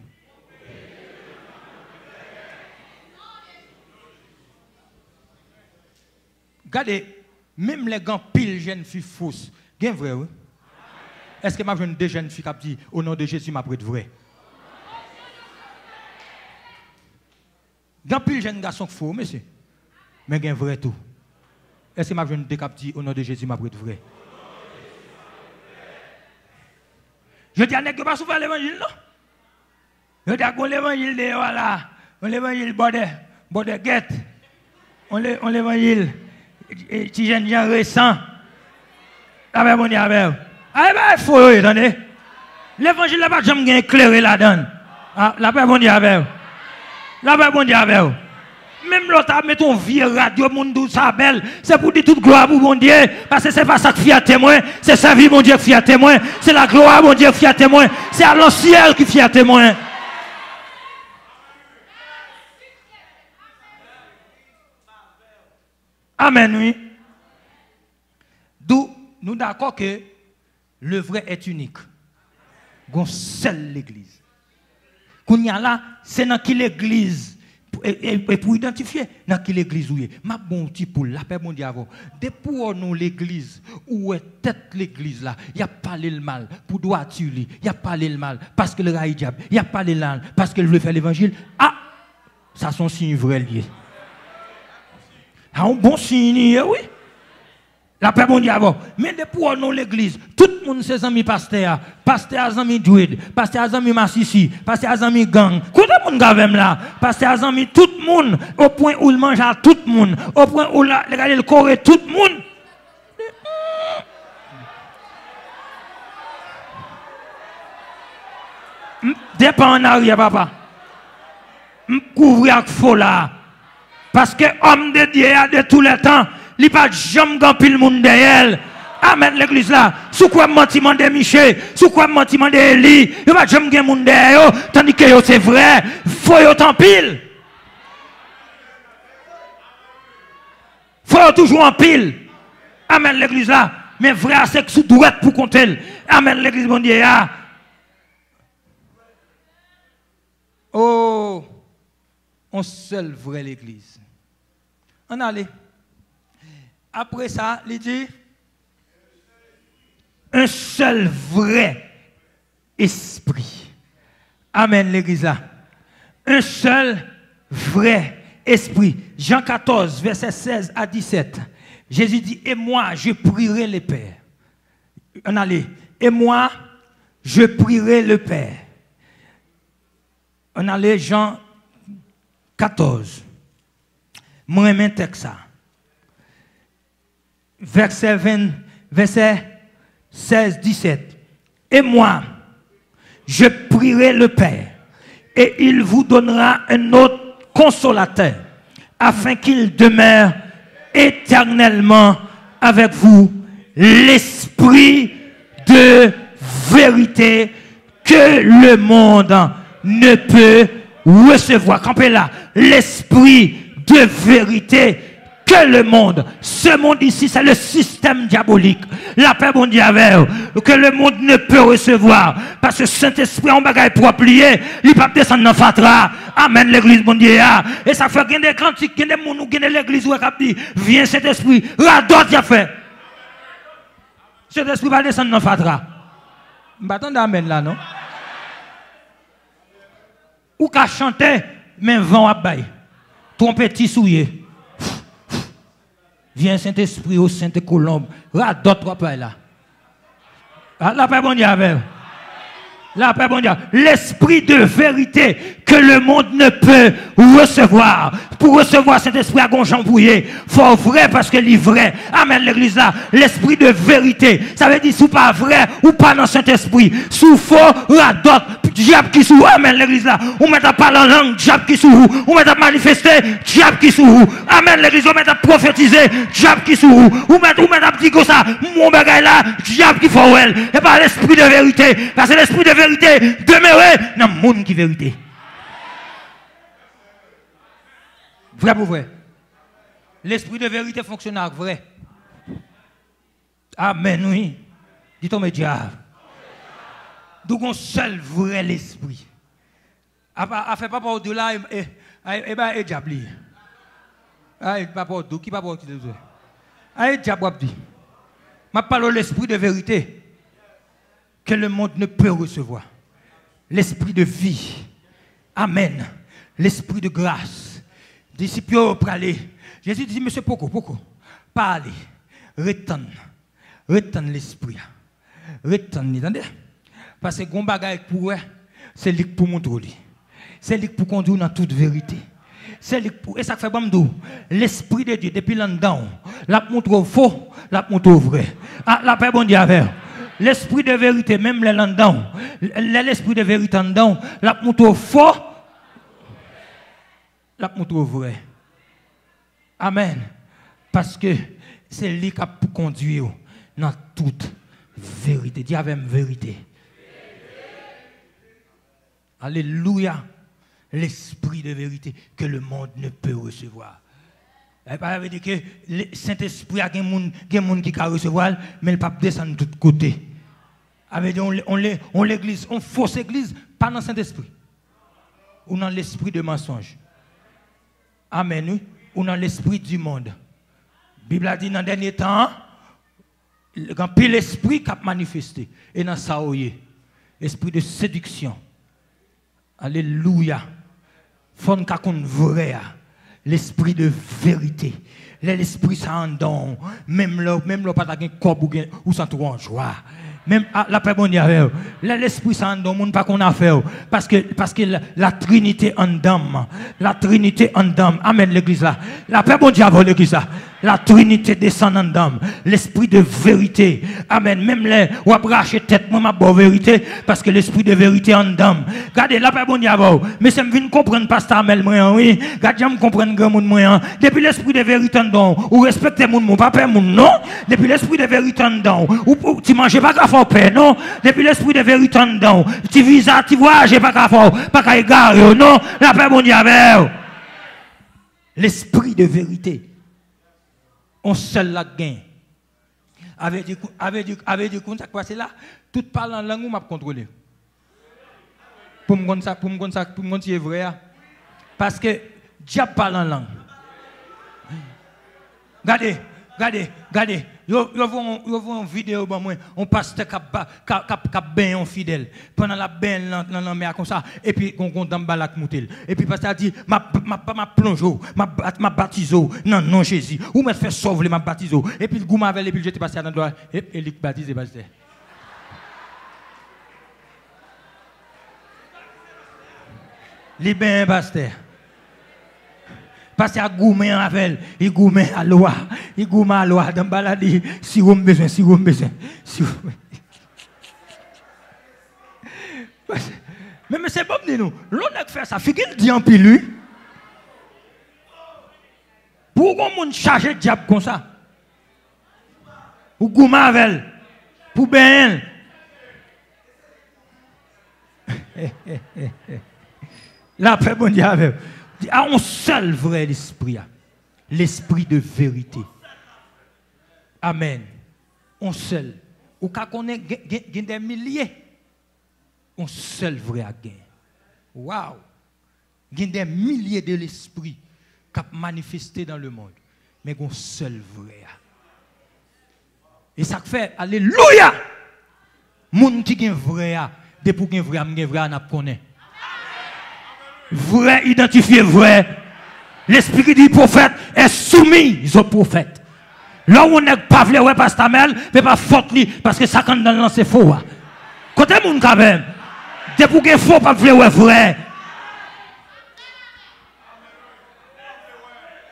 S1: Regardez, même les gants pile jeunes filles fausses, c'est vrai, oui? Est-ce que ma jeune des jeunes filles qui dit au nom de Jésus, m'a prête vrai? Gants pile jeunes garçons faux, monsieur. Mais c'est vrai tout. Est-ce que ma jeune des qui dit au nom de Jésus, m'a prête vrai? Je dis à ne pas souffrir l'évangile, non? Je dis à l'évangile de voilà, l'évangile bode guette, on l'évangile, si jeune gens récent, avec mon diable. Ah ben il faut, attendez. L'évangile n'a pas jamais éclairé là-dedans. Ah, la paix bon diable. La paix bon diable. Même l'autre a mis ton vieux radio, mon doux, ça belle. C'est pour dire toute gloire pour mon Dieu. Parce que c'est pas ça qui fait à témoin. C'est sa vie, mon Dieu, qui fait à témoin. C'est la gloire, mon Dieu, qui fait à témoin. C'est à l'ancien qui fait à témoin. Amen, oui. D'où nous d'accord que le vrai est unique. Gon seule l'église. Qu'on y a là, c'est dans qui l'église. Et pour identifier dans quelle église où est ma bon petit pour la paix mondiale avant de pour nous l'église où est tête l'église là il y a parlé le mal pour droiture il y a parlé le mal parce que le raï diable il y a parlé le mal parce que veut faire l'évangile ah ça sont signes vrais liés un bon signe oui la paix mondiale avant mais de pour nous l'église tout le monde ses amis pasteur amis druide pasteur amis massissi pasteur amis gang tout le monde gavem là pasteur amis tout le monde au point où il mange à tout le monde au point où il regarde le corps tout le monde dépend en arrière papa couvrir avec faux là parce que homme de Dieu a de tous les temps il n'y a pas de jambe dans le monde derrière. Amen l'église là. Sous quoi mentiment de Michel, sous quoi mentiment de Eli, il n'y a pas de jambe dans le monde derrière. Tandis que c'est vrai, faut y autant pile. Faut toujours en pile. Amen l'église là. Mais vrai, c'est que sous douette pour compter. Amen l'église mon Dieu. Oh, on seul vrai l'église. On allait. Après ça, il dit un seul vrai esprit. Amen, l'église là. Un seul vrai esprit. Jean 14, verset 16 à 17. Jésus dit, et moi, je prierai le Père. On allait. Et moi, je prierai le Père. On allait, Jean 14. Moi, je texte ça. Verset 16, 17. Et moi, je prierai le Père et il vous donnera un autre consolateur afin qu'il demeure éternellement avec vous, l'Esprit de vérité que le monde ne peut recevoir. Campez là, l'Esprit de vérité que le monde, ce monde ici, c'est le système diabolique. La paix bon Dieu que le monde ne peut recevoir. Parce que Saint-Esprit en bagaille propre lié, il ne peut pas descendre dans Fatra. Amen, l'église bon Dieu. Et ça fait qu'il y a des cantiques, qu'il y a des gens qui ont l'église où il dit, viens Saint-Esprit, radot il a fait. Saint-Esprit va descendre dans Fatra. Je ne m'attends amen là, non? Ou qu'à chanter, mais vent à bail. Trompette souillé. Viens Saint-Esprit au Sainte-Colombe. Radot trois pas là. La paix bon Dieu avec. La paix bon Dieu. L'esprit de vérité que le monde ne peut recevoir. Pour recevoir cet esprit à gonjan bouillé, faut vrai parce que est vrai. Amen l'église là. L'esprit de vérité. Ça veut dire sous pas vrai ou pas dans cet esprit. Sous faux, radot, diable qui sous. Amen l'église là. Ou met à parler en langue, diable qui sous. Ou met à manifester, diable qui sous. Amen l'église. Ou met à prophétiser, diable qui sous. Ou met à dire comme ça. Mon bagage là, diable qui faut elle. Et pas l'esprit de vérité. Parce que l'esprit de vérité demeure dans le monde qui vérité. Vrai pour vrai. L'esprit de vérité fonctionne avec vrai. Amen, oui. Dis-toi, mes diables. Donc, on seul vrai l'esprit. A fait pas pour là, et diable. Pas pour d'où, qui pas pour qui de vous. Diable, dit. Je parle de l'esprit de vérité que le monde ne peut recevoir. L'esprit de vie. Amen. L'esprit de grâce. Disciples pour aller. Jésus dit, monsieur, pourquoi? Parlez. Retendre l'esprit. Retendre, entendez? Parce que gon bagaille pour c'est lui pour montrer. C'est lui pour conduire dans toute vérité. C'est lui pour et ça fait bon l'esprit de Dieu depuis là-dedans. La montre faux, la montre vrai. Ah, la paix bon Dieu avec. L'esprit de vérité même les là-dedans. L'esprit de vérité en dedans, la montre faux. La montre vrai. Amen. Parce que c'est lui qui a pour conduire dans toute vérité. Dis avec vérité. Alléluia. L'esprit de vérité que le monde ne peut recevoir. Ça veut dire que le Saint-Esprit a des gens qui peuvent recevoir, mais il ne peut pas descendre de tous côtés. On l'église, on fausse église, pas dans le Saint-Esprit. Ou dans l'esprit de mensonge. Amen. Ou dans l'esprit du monde. La Bible a dit dans le dernier temps, quand l'esprit qui a manifesté. Et dans ça, l'esprit de séduction. Alléluia. Faut qu'on vrai. L'esprit de vérité. L'esprit ça en don. Même là, pas de corps ou sans trop en joie. Même la paix bon Dieu, l'esprit ça en don, monde pas qu'on a fait. Parce que la Trinité en dame. La Trinité en dame. Amen l'église là. La paix bon Dieu l'église là. La Trinité descend en dame. L'esprit de vérité. Amen. Même les ou abracher tête moi ma bonne vérité parce que l'esprit de vérité en dame. Regardez la paix bon Dieu. Mais ça me vient comprendre pasteur Amel moi oui. Regardez me comprendre grand monde moi. Depuis l'esprit de vérité en dame ou respecter mon papa mon non. Depuis l'esprit de vérité en dame ou tu manges pas qu'à paix non. Depuis l'esprit de vérité en dame tu visa tu voyages pas qu'à égarer non. La paix bon Dieu. L'esprit de vérité. On seul la gain. Avec du coup, ça passe là, tout parle en langue ou m'a contrôler. Pour me dire ça, pour me dire vrai. Parce que diable parle en langue. Regardez. Yo vois une vidéo on passe cap ben fidèle pendant la ben dans mer comme ça et puis on dans balak moutel et puis pasteur dit m'a plongeau m'a baptiso non Jésus ou m'a fait sauver m'a baptiso et puis le goût m'avait et puis j'étais pasteur dans droit et il baptisé pasteur. Les ben pasteur. Parce qu'il y a gourmet en avec, il gourmet à l'eau, il gourmet à l'eau, dans balade, si vous avez besoin. Mais c'est bon, nous. L'on a fait ça. Fait qu'il dit en pile, lui. Pourquoi on charge le diable comme ça? Ou Goumavel? Pour Ben? La paix, bon diable. Ah, on seul vrai l'esprit. L'esprit de vérité. Amen. On seul. Ou quand on est des milliers. On seul vrai à gagner. Waouh! Il y a des milliers de l'esprit qui ont manifesté dans le monde. Mais on seul vrai. Et ça fait, alléluia! Moun qui est vrai, depuis qu'il est vrai, on a connaît. Vrai, identifié vrai. L'esprit du prophète est soumis au prophète. Là où on n'est pas vrai, ouais, pasteur Mel, mais pas faute li, parce que ça quand dans le c'est faux. Côté moun quand même. Depuis qu'il faut pas vrai.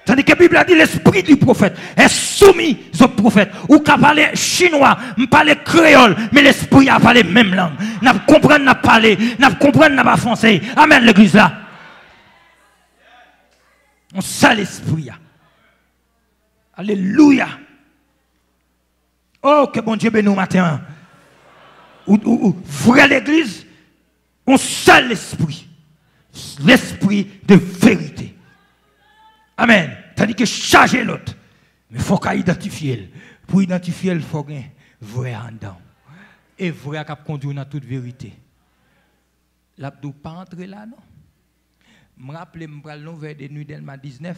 S1: Tandis que la Bible a dit l'esprit du prophète est soumis au prophète. Ou qu'à parler chinois, parler créole, mais l'esprit a parlé même langue. N'a pas compris, n'a pas parlé, n'a pas compris, n'a pas français. Amen l'église là. On sait l'esprit. Alléluia. Oh, que bon Dieu bénisse matin. Ou vrai l'église. On sait l'esprit. L'esprit de vérité. Amen. Tandis que charger l'autre. Mais il faut qu'à identifier. Pour identifier, il faut qu'un vrai en dedans. Et vrai qui conduit dans toute vérité. La ne pas entrer là, non? Je me rappelle, je me vers des nuits d'Elma 19.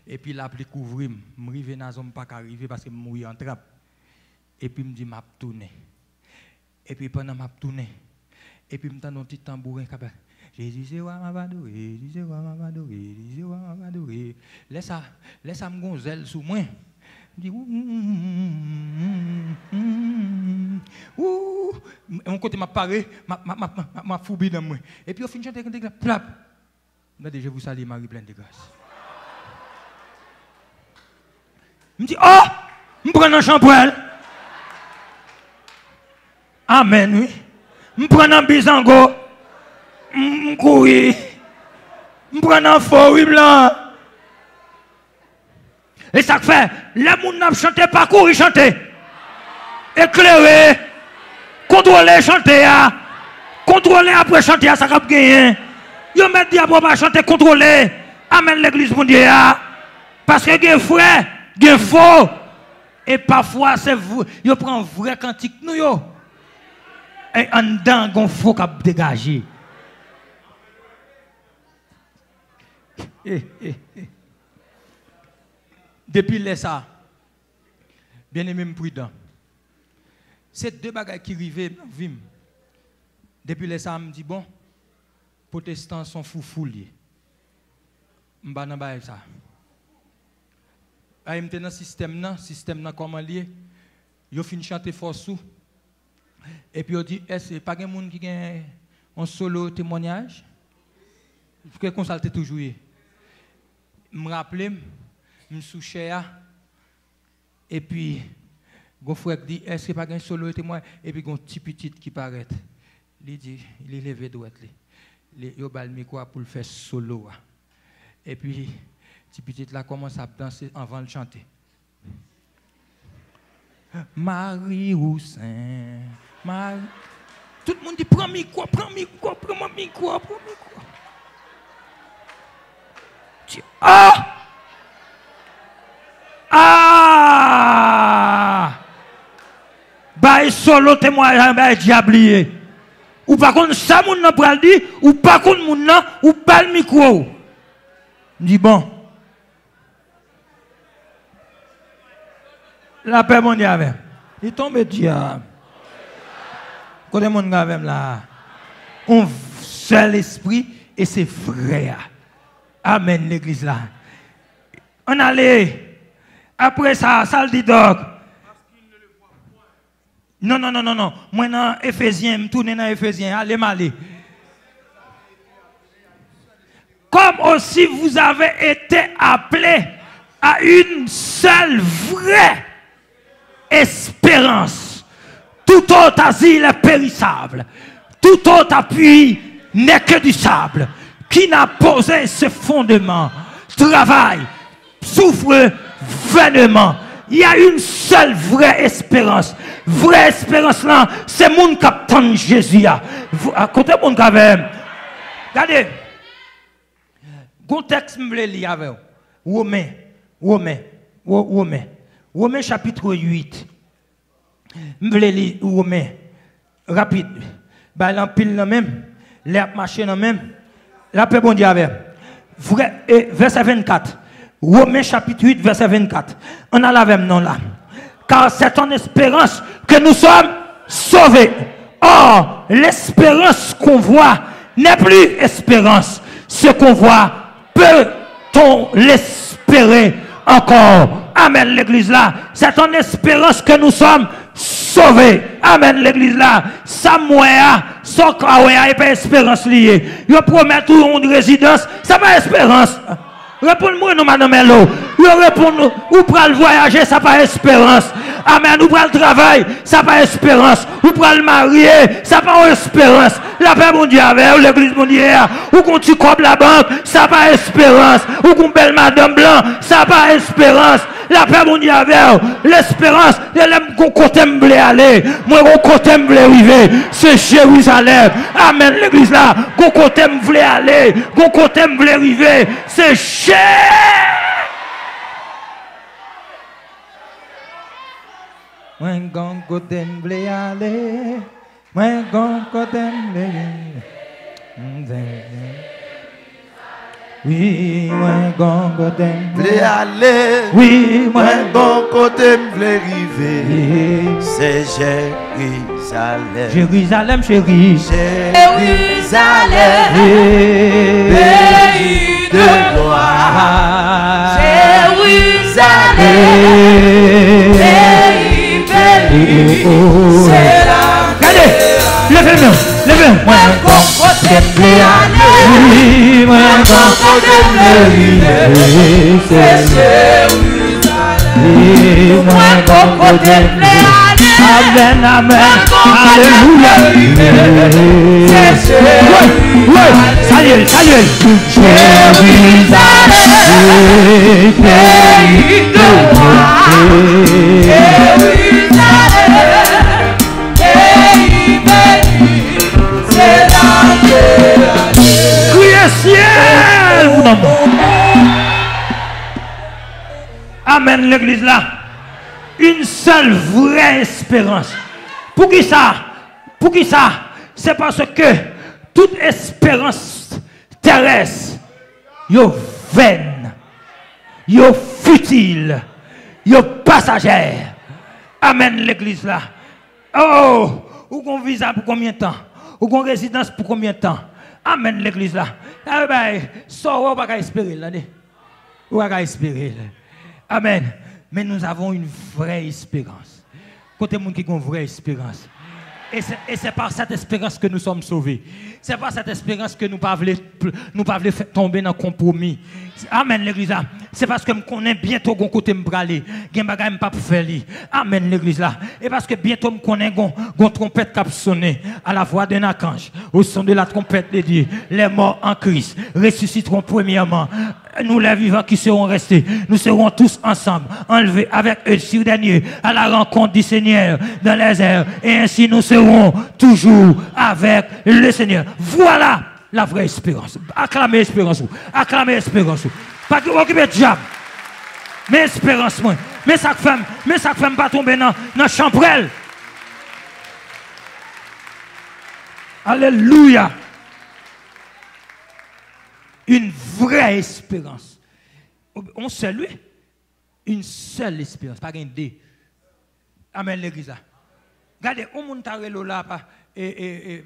S1: Et puis la pluie couvrir. Je me arrive dans la zone pas arriver parce que je mourir en trappe. Et puis je me dis, je vais tourner. Et puis pendant que je tourne, et puis je me un petit tambourin. Jésus, c'est moi, ma badoué. Jésus, c'est moi, ma badoué. Jésus, c'est moi, ma badoué. Laisse ça me gonzelle sous moi. Je dis, mon côté m'a paré, m'a foubi dans moi. Et puis au fin de chanter, plap. Je vous salue, Marie pleine de grâce. Je me dis, oh, je prends un chambrel. Amen, oui. Je prends un bizango. Je courir. Je prends un faux, oui, blanc. Et ça fait, les gens n'a chanté, pas courir, chanter. Éclairer. Contrôler, chanter. Contrôler après chanter, ça cap gagner. Yo met diable pas chanter, contrôler. Amen l'église mon Dieu. Parce que des frères, des faux. Et parfois, c'est vous. Yo prend vrai cantique nous yo. Et en dedans, gon faux cap dégager. Depuis les ça, bien aimé prudent. C'est deux bagages qui arrivent dans vie. Depuis les ça, je me dis bon, protestants sont foufou liés. Je ne sais pas ça. Je suis dans le système comment lié. Je finis de chanter fort sous. Et puis je dis, est-ce pas de monde qui a un solo témoignage? Il faut que consulte toujours. Je me rappelle, je me suis cher. Et puis, mon frère dit, est-ce que pas un solo témoignage? Et puis, il y a un petit petit qui paraît. Il dit, il est levé droite. Il a le micro pour le faire solo. Et puis, petit petit là commence à danser avant de chanter. Marie ou Saint, Marie. Tout le monde dit, prends micro, prends micro, prends micro, prends micro. Ah! Ah! Bah, solo témoignage, bah, diablier. Ou par contre, ça, moun n'a pas dit, ou par contre, moun n'a, ou pas le micro. Je dis bon. La paix, mon diable. Il tombe diable. Côté mon diable là. On seul esprit et c'est vrai. Amen, l'église là. On allait. Après ça, ça le dit donc. Non. Moi, dans Éphésiens, je tourne dans Éphésiens. Allez, m'aller. Comme aussi vous avez été appelés à une seule vraie espérance. Tout autre asile est périssable. Tout autre appui n'est que du sable. Qui n'a posé ce fondement, travaille, souffre vainement. Il y a une seule vraie espérance. Vraie espérance là, c'est mon capitaine Jésus. À côté mon capitaine. Regardez. Contexte me lit avec Romains chapitre 8. Me lit Romains rapide. Bah l'empile là même, l'air marché là même. La paix bon Dieu avec. Verset 24. Romains chapitre 8 verset 24. On a la même nom là. Car c'est en espérance que nous sommes sauvés. Or, l'espérance qu'on voit n'est plus espérance. Ce qu'on voit, peut-on l'espérer encore? Amen, l'église là. C'est en espérance que nous sommes sauvés. Amen, l'église là. Samoya, Sokawea, et pas espérance liée. Il promet tout une résidence, ça pas espérance. Réponds-moi, nous, madame Melo. Réponds-nous, ou pour le voyager, ça pas espérance. Amen, ou pour le travail, ça pas espérance. Ou pour le marier, ça pas espérance. La paix mondiale avec l'église mondiale, ou qu'on tu comme la banque, ça pas espérance. Ou qu'on belle madame blanc, ça pas espérance. La paix mondiale avec l'espérance, qu'on côté me aller. Moi, qu'on côté me arriver, c'est Jérusalem. Amen, l'église là, qu'on côté me aller, qu'on côté me arriver, c'est Jérusalem. Moi gon côté m'blé aller, moi gon côté m'blé. Oui, moi gon côté m'blé
S2: aller.
S1: Oui, moi
S2: gon côté m'blé river. C'est Jérusalem.
S1: Jérusalem chérie.
S2: Jérusalem. Pays de gloire. Jérusalem. C'est la
S1: Regardez, levez-moi, levez-moi. Moi, côté oui, moi, côté c'est Jérusalem. Moi, côté amen, amen, alléluia. Oui, salut, salut. Jérusalem, pays de gloire. Criez ciel, vous amen, l'église là. Une seule vraie espérance. Pour qui ça? Pour qui ça? C'est parce que toute espérance terrestre, yo vaine, yo futile, yo passagère. Amen, l'église là. Oh, ou qu'on visa pour combien de temps? Ou qu'on résidence pour combien de temps? Amen, l'église là. Ah ben, ça, on va pas espérer là. On va pas espérer. Amen. Mais nous avons une vraie espérance. Côté monde qui a une vraie espérance. Et c'est par cette espérance que nous sommes sauvés. C'est par cette espérance que nous ne pas faire tomber dans le compromis. Amen, l'église là. C'est parce que je connais bientôt mon côté me braler. Je ne pas pour faire li. Amen, l'église là. Et parce que bientôt je connais mon trompette qui sonner à la voix d'un archange. Au son de la trompette de Dieu. Les morts en Christ ressusciteront premièrement. Nous les vivants qui seront restés, nous serons tous ensemble, enlevés avec eux sur des nuées à la rencontre du Seigneur dans les airs. Et ainsi nous serons toujours avec le Seigneur. Voilà la vraie espérance. Acclamez espérance. Acclamez espérance. Pas que vous occupez de diable. Mais espérance, moi. Mais ça fait pas tomber dans la chambrelle. Alléluia. Une vraie espérance. On salue une seule espérance, pas un dé. Amen, l'église. Regardez, on monte à là,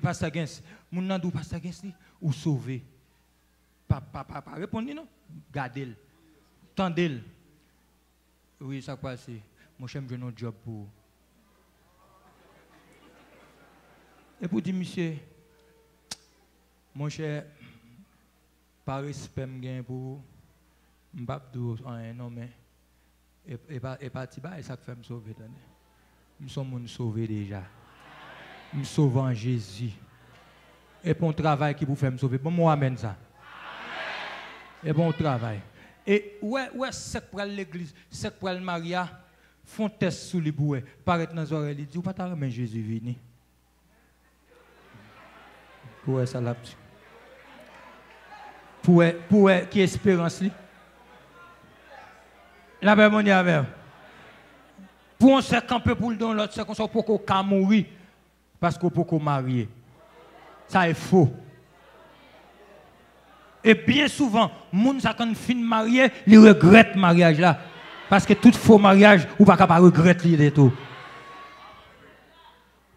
S1: Pasteur Gens. Mon nom de Pasteur Gens, ou sauvé. Pas répondez non? Gardez-le. Tendez-le. Oui, ça passe. Mon cher, j'ai un job pour. Et pour dire, monsieur, mon cher, par respect pour m'babdou non mais et parti bas et ça fait me sauver nous sommes sauver déjà me sauve en Jésus. Et pour un travail qui vous fait me sauver. Bon, moi, amène ça. Et bon travail. Et ouais, c'est pour l'église, c'est pour le Maria, font test sous les bouets, paraît dans les oreilles, ils disent, ou pas t'as remis Jésus vini. Ouais, ça l'a. Pour qui espérance li. La paix mondiale avec. Pour on se camper pour le don, l'autre c'est qu'on soit pour qu'on mourir parce qu'on peut qu'on marier. Ça est faux. Et bien souvent, moun sa quand fin marié, il regrette le mariage là parce que tout faux mariage ou pas capable regretter les tout.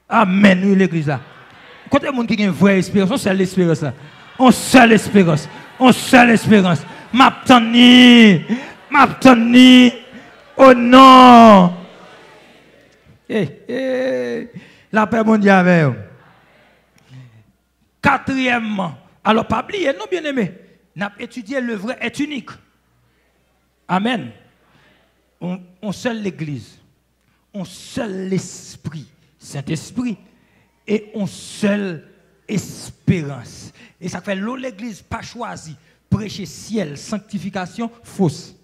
S1: Amen, oui l'église là. Quand les gens qui ont une vraie espérance, on seule espérance là. On seule espérance. On seule espérance. M'abteni. Oh non. La paix mondiale avec vous. Quatrièmement, alors pas oublier, non bien aimé, n'a étudié le vrai est unique. Amen. On seul l'église. On seul l'esprit, Saint-Esprit. Et on seule espérance. Et ça fait l'église pas choisi prêcher ciel, sanctification, fausse.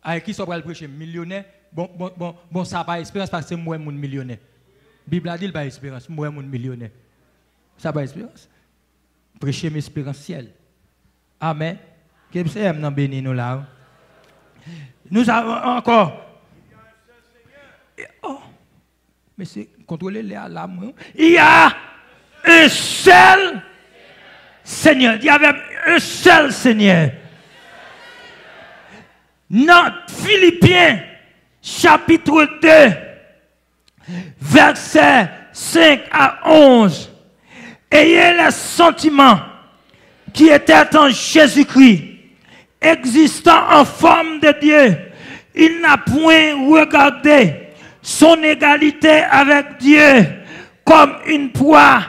S1: Avec qui ça va prêcher millionnaire? Bon, ça pas espérance parce que moi mon millionnaire. La Bible a dit pas espérance, moi mon millionnaire. Ça pas espérance. Prêcher mes espérances ciel. Amen. Que c'est maintenant béni nous là. Nous avons encore. Oh, mais c'est contrôler les alarmes. Il y a un seul Seigneur. Il y avait un seul Seigneur. Dans Philippiens, chapitre 2, versets 5 à 11. Ayez les sentiments qui étaient en Jésus-Christ, existant en forme de Dieu. Il n'a point regardé son égalité avec Dieu comme une proie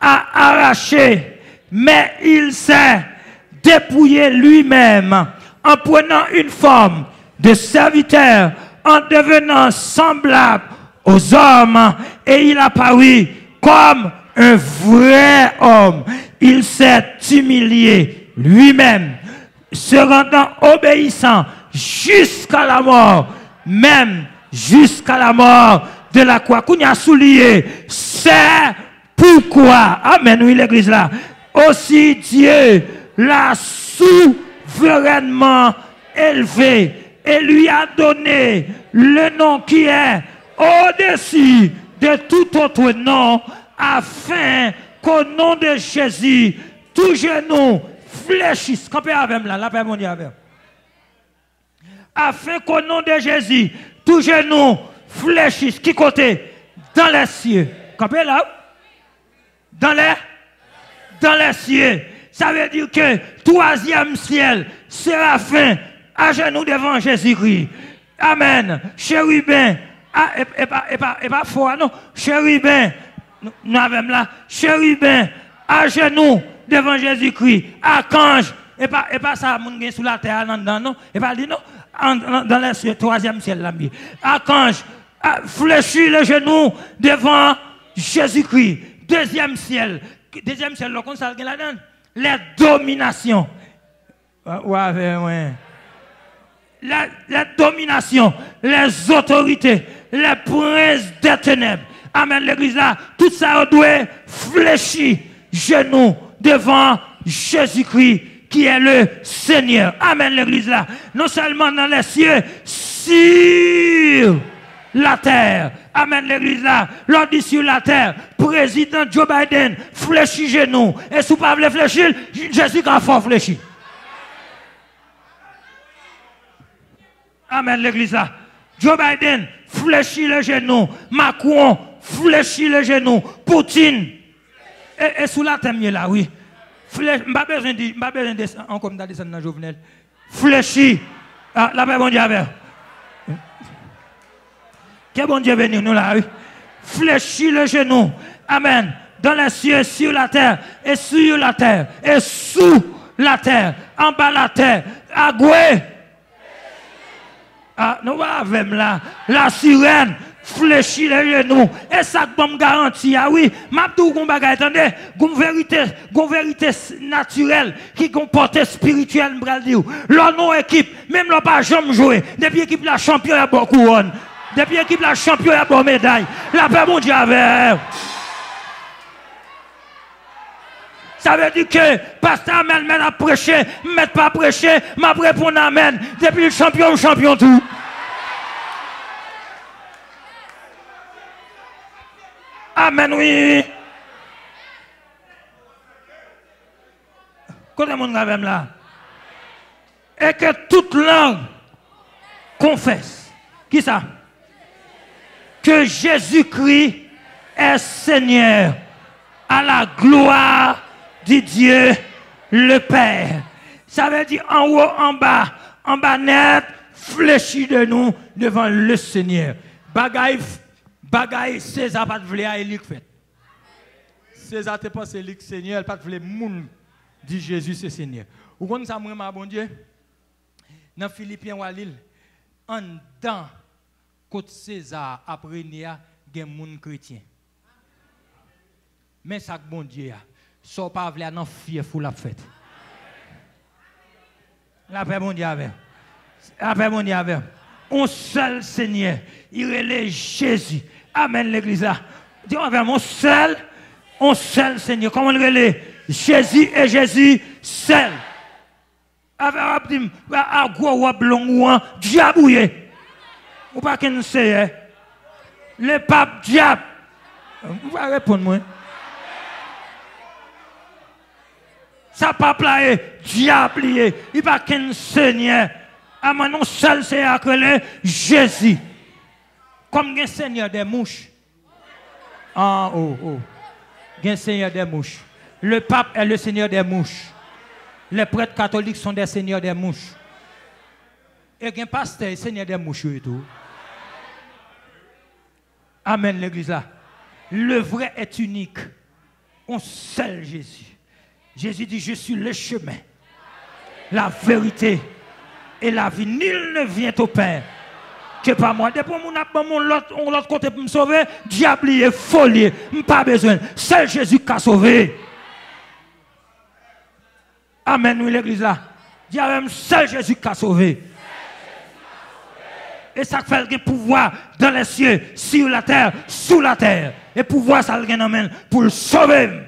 S1: à arracher, mais il s'est dépouillé lui-même en prenant une forme de serviteur, en devenant semblable aux hommes, et il apparut comme un vrai homme. Il s'est humilié lui-même, se rendant obéissant jusqu'à la mort, même jusqu'à la mort de la croix. Qu'on y a souligné, c'est pourquoi, amen, oui, l'église là, aussi Dieu l'a souverainement élevé et lui a donné le nom qui est au-dessus de tout autre nom, afin qu'au nom de Jésus, tout genou fléchisse. Campez avec moi, la paix mondiale. Afin qu'au nom de Jésus, tout genou fléchisse. Qui côté? Dans les cieux. Campez là? Dans les cieux. Ça veut dire que troisième ciel, séraphin, à genoux devant Jésus-Christ. Amen. Chérubin, et pas fort, non. Chérubin, nous avons là, chérubin, à genoux devant Jésus-Christ. Archange, et pas ça, mon gars sous la terre, non. Et pas dit non, dans le troisième ciel, là. Archange, fléchit le genou devant Jésus-Christ. Deuxième ciel, là, qu'on s'en là-dedans. Les dominations. Ouais. La domination, les autorités, les princes des ténèbres. Amen, l'église là, tout ça doit fléchir genoux devant Jésus-Christ qui est le Seigneur. Amen, l'église là. Non seulement dans les cieux, sur la terre. Amen, l'église là. L'on dit sur la terre, président Joe Biden, fléchit genoux. Et si vous ne pouvez pas fléchir, Jésus a fort fléchi. Amen, l'église là. Joe Biden, fléchit le genou. Macron, fléchit le genou. Poutine, et sous la terre, là, oui. Je n'ai pas besoin de descendre, encore descendre dans Jovenel. Fléchit. La paix, bon Dieu, avec. Que bon Dieu bénisse nous là, oui. Fléchit le genou. Amen. Dans les cieux, sur la terre, et sur la terre, et sous la terre, en bas la terre, à Goué. Nous avons là, la sirène fléchir les genoux. Et ça que me garantit, ah oui, m'a tout gon bagay, attendez, gon vérité naturelle qui comporte spirituelle, m'bral dire. Leur non équipe, même leur pas jamais joué, depuis équipe la champion à bon couronne, depuis équipe la champion à bon médaille, la paix mon Dieu avec. Ça veut dire que pasteur Amen a prêché, mais pas prêché, m'a répondu Amen. Depuis le champion tout. Amen, oui. Côté mon gars là. Et que toute langue confesse. Qui ça? Que Jésus-Christ est Seigneur à la gloire du Dieu le Père. Ça veut dire en haut, en bas net, fléchi de nous devant le Seigneur. Bagaille, César pas de vle à Élie fait. César te pense Élie Seigneur, pas de vle moun dit Jésus c'est Seigneur. Ou connaissez ça moi bon Dieu? Dans Philippiens Walil, en dedans côté César après Néa, gen moun chrétien. Mais ça bon Dieu a, so pas vle nan fier fou la fête. La paix bon Dieu avec. La paix bon Dieu avec. Un seul Seigneur, il est Jésus. Amen l'église là. Dis avec mon seul, un seul Seigneur. Comment il est Jésus et Jésus seul. Avec dit à gros blond diabouillé. Ou pas qu'un sait le pape diable. Vous va répondre moi. Ça pape là diable, il pas qu'un Seigneur. Ah non seul Seigneur que le Jésus. Comme un Seigneur des mouches. Ah oh. Un Seigneur des mouches. Le pape est le Seigneur des mouches. Les prêtres catholiques sont des seigneurs des mouches. Et un pasteur est Seigneur des mouches et tout. Amen l'église là. Le vrai est unique. Un seul Jésus. Jésus dit, je suis le chemin, la vérité et la vie. Nul ne vient au Père que par moi. Depuis mon l'autre côté pour me sauver, diable est folie. Pas besoin. Seul Jésus qui a sauvé. Amen, oui, l'église là. Diable, seul Jésus qui a sauvé. Et ça fait le pouvoir dans les cieux, sur la terre, sous la terre. Et pouvoir, ça le amène pour le sauver.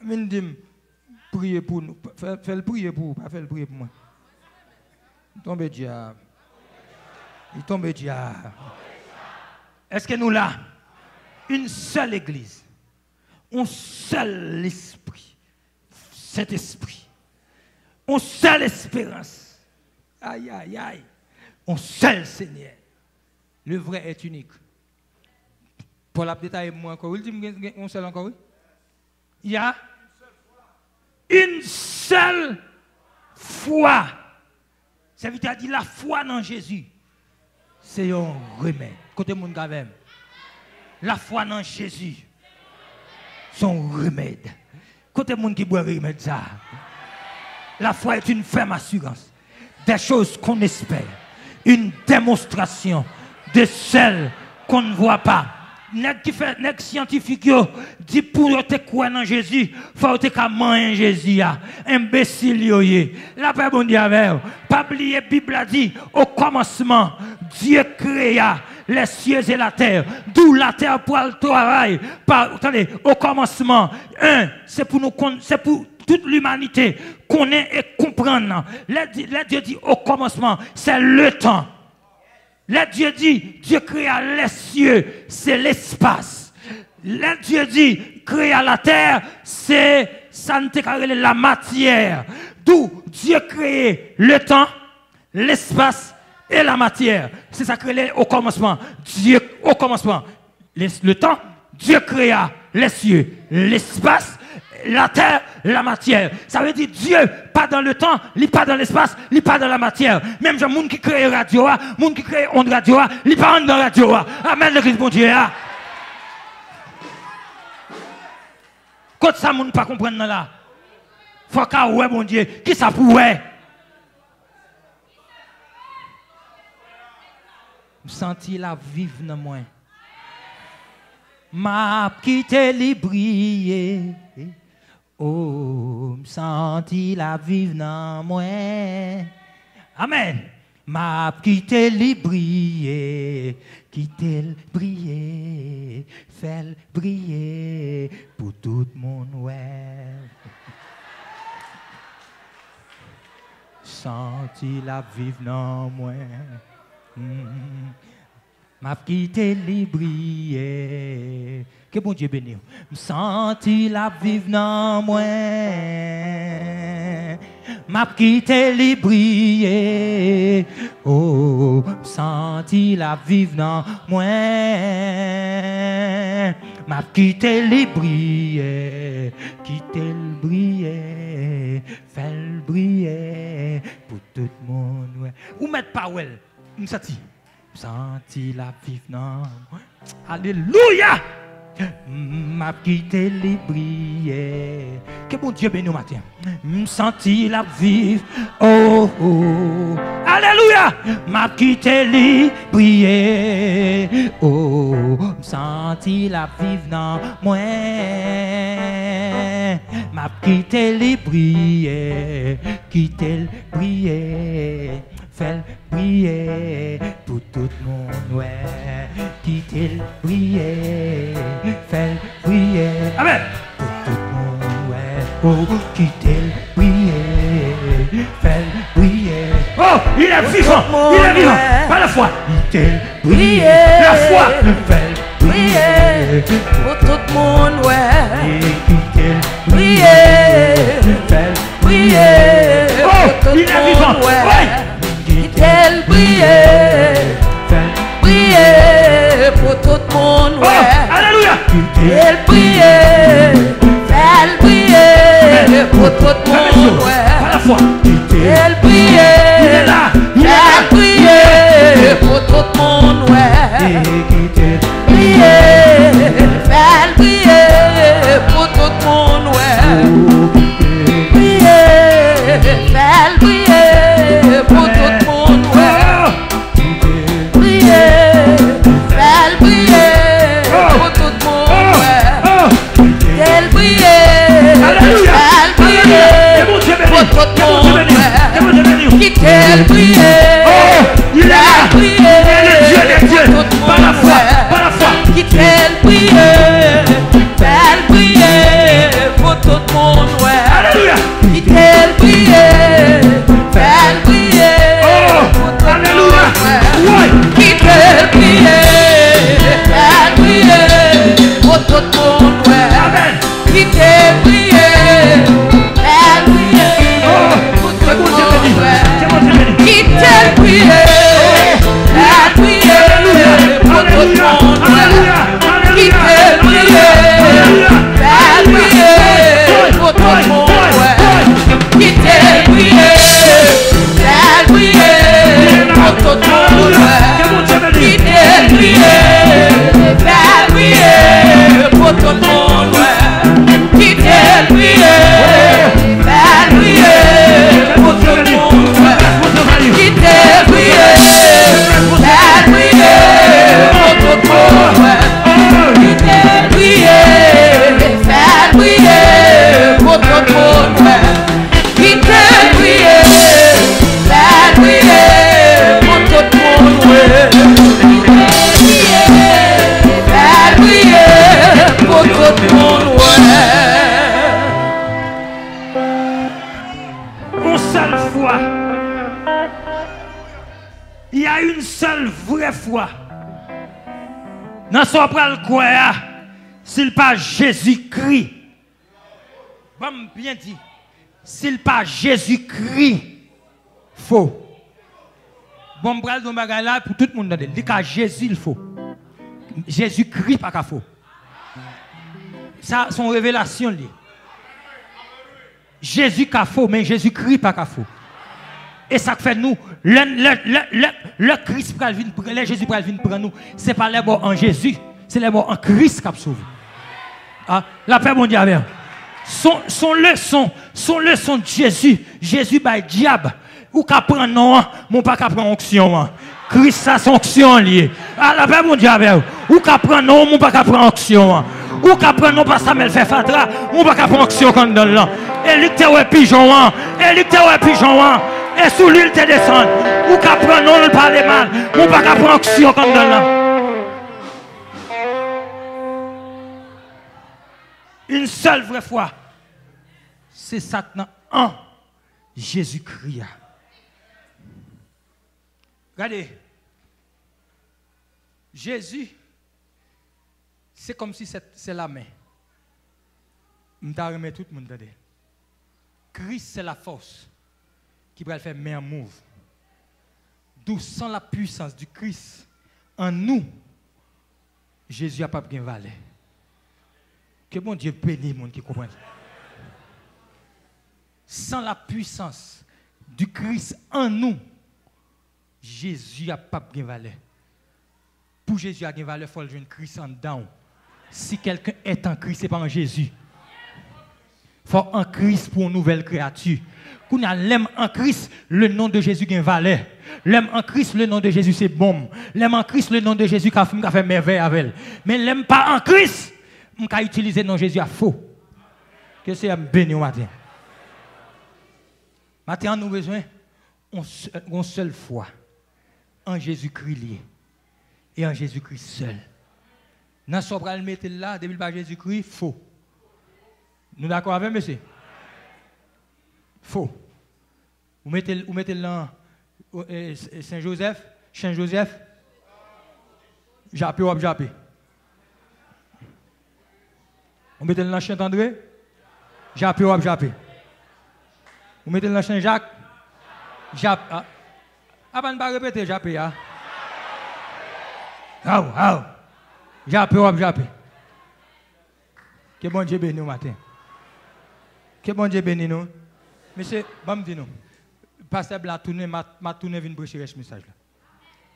S1: Mindim, priez pour nous. Faites le prier pour vous, pas faire le prier pour moi. Il tombe diable. Il tombe diable. Est-ce que nous là, une seule église, un seul esprit, cet esprit, une seule espérance, aïe, aïe, aïe, un seul Seigneur. Le vrai est unique. Pour la détailler moi encore, il dit un seul encore, oui? Il y a une seule foi. Ça veut dire la foi dans Jésus. C'est un remède. Côté mon gars même. La foi dans Jésus. C'est un remède. Côté mon qui boit remède ça. La foi est une ferme assurance des choses qu'on espère. Une démonstration de celles qu'on ne voit pas. Nèg scientifique yo dit pour te croire en Jésus, faut te manger Jésus a imbécile yo yé. La paix bon Dieu avec. Pas oublier Bible a dit au commencement Dieu créa les cieux et la terre, d'où la terre pour le travail. Attendez, au commencement, c'est pour nous, c'est pour toute l'humanité connaître et comprendre. Là Dieu dit au commencement, c'est le temps. Là, Dieu dit, Dieu créa les cieux, c'est l'espace. Là, Dieu dit, créa la terre, c'est la matière. D'où Dieu créa le temps, l'espace et la matière. C'est ça créé au commencement. Dieu, au commencement, le temps, Dieu créa les cieux, l'espace, la terre, la matière. Ça veut dire Dieu, pas dans le temps, il pas dans l'espace, il pas dans la matière. Même le monde qui crée radio, le monde qui crée onde radio, il pas dans la radio. Amen, le Christ, bon Dieu. Quand ça, monde pas comprendre là. Faut qu'à ouais, bon Dieu, qui ça pourrait? Je sens la vivre dans moi. M'a quitté li briller. Oh, je sens la vivre dans moi. Amen. M'a quitté li briller. Quitter le briller. Fait le briller pour tout le monde. Ouais. Senti la vivre dans moi. M'a quitté li briller. Que bon Dieu bénisse. Senti la vivre dans moi. M'a quitté li briller. Oh, senti la vivre dans moi. M'a quitté li briller. Quitter le briller. Fait le briller pour tout le monde. Ouais. Ou mettre Powell. Senti la vivre dans moi. Alléluia. M'a quitté les briller. Que bon Dieu bénisse matin. Senti la vivre. Oh oh. Alléluia. M'a quitté les briller. Oh. Senti la vivre dans moi. M'a quitté les briller. Quitter le briller. Fait prier pour tout le monde, ouais. Quitter le prier, fait prier. Amen. Pour tout le monde, ouais. Oh, quitter le prier, fait prier. Oh, il est vivant, il est vivant. Pas la foi. Quitter le prier, la foi, fait prier
S3: pour tout le monde, ouais.
S1: Quitter le
S3: Prier,
S1: fait
S3: prier.
S1: Oh, il est vivant, ouais.
S3: Quitter prier, prier pour tout le monde, ouais.
S1: Oh, alléluia.
S3: Quitter prier, faire prier pour tout le monde, ouais.
S1: Par la foi.
S3: Quitter prier, faire prier pour tout le monde, ouais. Prier, faire prier pour tout le monde, ouais. Prier, faire prier pour tout le monde, ouais. Prier, faire prier pour tout le monde, ouais. Tel prier, faire prier pour tout le monde, ouais. Quitter le prier, faire prier pour tout le monde, ouais. Quitter le prier, faire prier pour tout le monde, ouais. Quitter le prier, faire prier pour tout le monde, ouais. Quitter le prier, faire prier pour tout le monde, ouais. Quitter le prier, faire prier pour tout le monde, ouais. Quitter le prier, faire prier pour tout le monde, ouais. Quitter le prier, faire prier pour tout le monde, ouais. Quitter le prier, faire prier pour tout le monde, ouais. Quitter le prier, faire prier pour tout le monde, ouais. Quitter le prier, faire prier pour tout le monde, ouais. Quitter le prier, faire prier pour tout le monde, ouais. Quitter le prier, faire prier pour tout le monde, ouais. Quitter le prier, faire prier pour tout le monde, ouais. Faire prier pour tout le monde, ouais.
S1: Une seule foi. Il y a une seule vraie foi. Dans son pral quoi, s'il pas Jésus-Christ. Bon, bien dit. S'il pas Jésus-Christ, faux. Bon, pral don bagay là pour tout le monde. Il y a Jésus, il faut. Jésus-Christ pas qu'à faux. Ça, son révélation li. Jésus qu'a faux, mais Jésus-Christ pas qu'à faux. Et ça fait nous, le Christ pral vinn prendre, le Jésus pral vinn prendre nous, c'est pas les morts en Jésus, c'est les morts en Christ qui a sauvé. Ah, la paix mon Dieu avec. Son leçon de Jésus, Jésus by diable, ou qu'à prendre non, mon pas qu'à prendre onction. Christ a son onction lié. Ah la paix mon Dieu avec vous. Ou qu'à prendre non, ou pas qu'à prendre onction. Ou qu'à prendre non parce que ça me fait fatra, ou pas qu'à prendre onction quand dans là. Et lui te ouais pigeon, et lui te ouais pigeon, et sous l'île te descend. Ou qu'à prendre non, le parler mal, ou pas qu'à prendre onction quand dans là. Une seule vraie fois. C'est Satan en Jésus-Christ. Regardez. Jésus, c'est comme si c'est la main. Je vais tout le monde. Christ, c'est la force qui va faire main move. D'où sans la puissance du Christ en nous, Jésus n'a pas bien valeur. Que bon Dieu bénisse les gens qui comprennent. Sans la puissance du Christ en nous, Jésus n'a pas bien valeur. Pour Jésus a bien valeur, il faut le Christ en dedans. Si quelqu'un est en Christ, ce n'est pas en Jésus. Il faut en Christ pour une nouvelle créature. Quand on a l'aime en Christ, le nom de Jésus a une valeur. L'aime en Christ, le nom de Jésus c'est bon. L'aime en Christ, le nom de Jésus a fait merveille avec elle. Mais l'aime pas en Christ, on peut utiliser le nom de Jésus à faux. Que c'est béni au matin. Maintenant, nous avons besoin d'une seule foi en Jésus-Christ lié et en Jésus-Christ seul. Dans ce qu'on va le mettre là, depuis le Jésus-Christ, faux. Nous d'accord avec monsieur? Faux. Vous mettez là Saint-Joseph, Saint-Joseph, Japé ou Japé. Vous mettez là Saint-André, Japé ou Japé. Vous mettez là Saint-Jacques, Japé. Avant de ne pas répéter, Japé. Japé ou Japé. Que bon Dieu bénisse nous matin. Que bon Dieu bénisse nous. Monsieur, bon me dit nous. Pasteur Blanc tourné, m'a tourné vinn prêcher ce message là.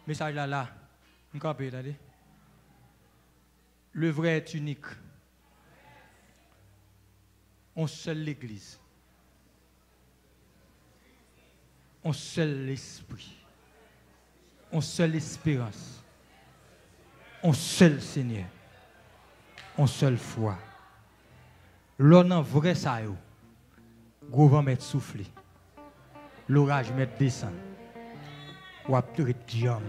S1: Message là, on peut regarder. Le vrai est unique. On seul l'église. On seul l'esprit. On seul l'espérance. On seul Seigneur. On seul foi. L'on en vrai ça yo. Gros vent mettre souffler. L'orage mettre descendre. Ou après diam.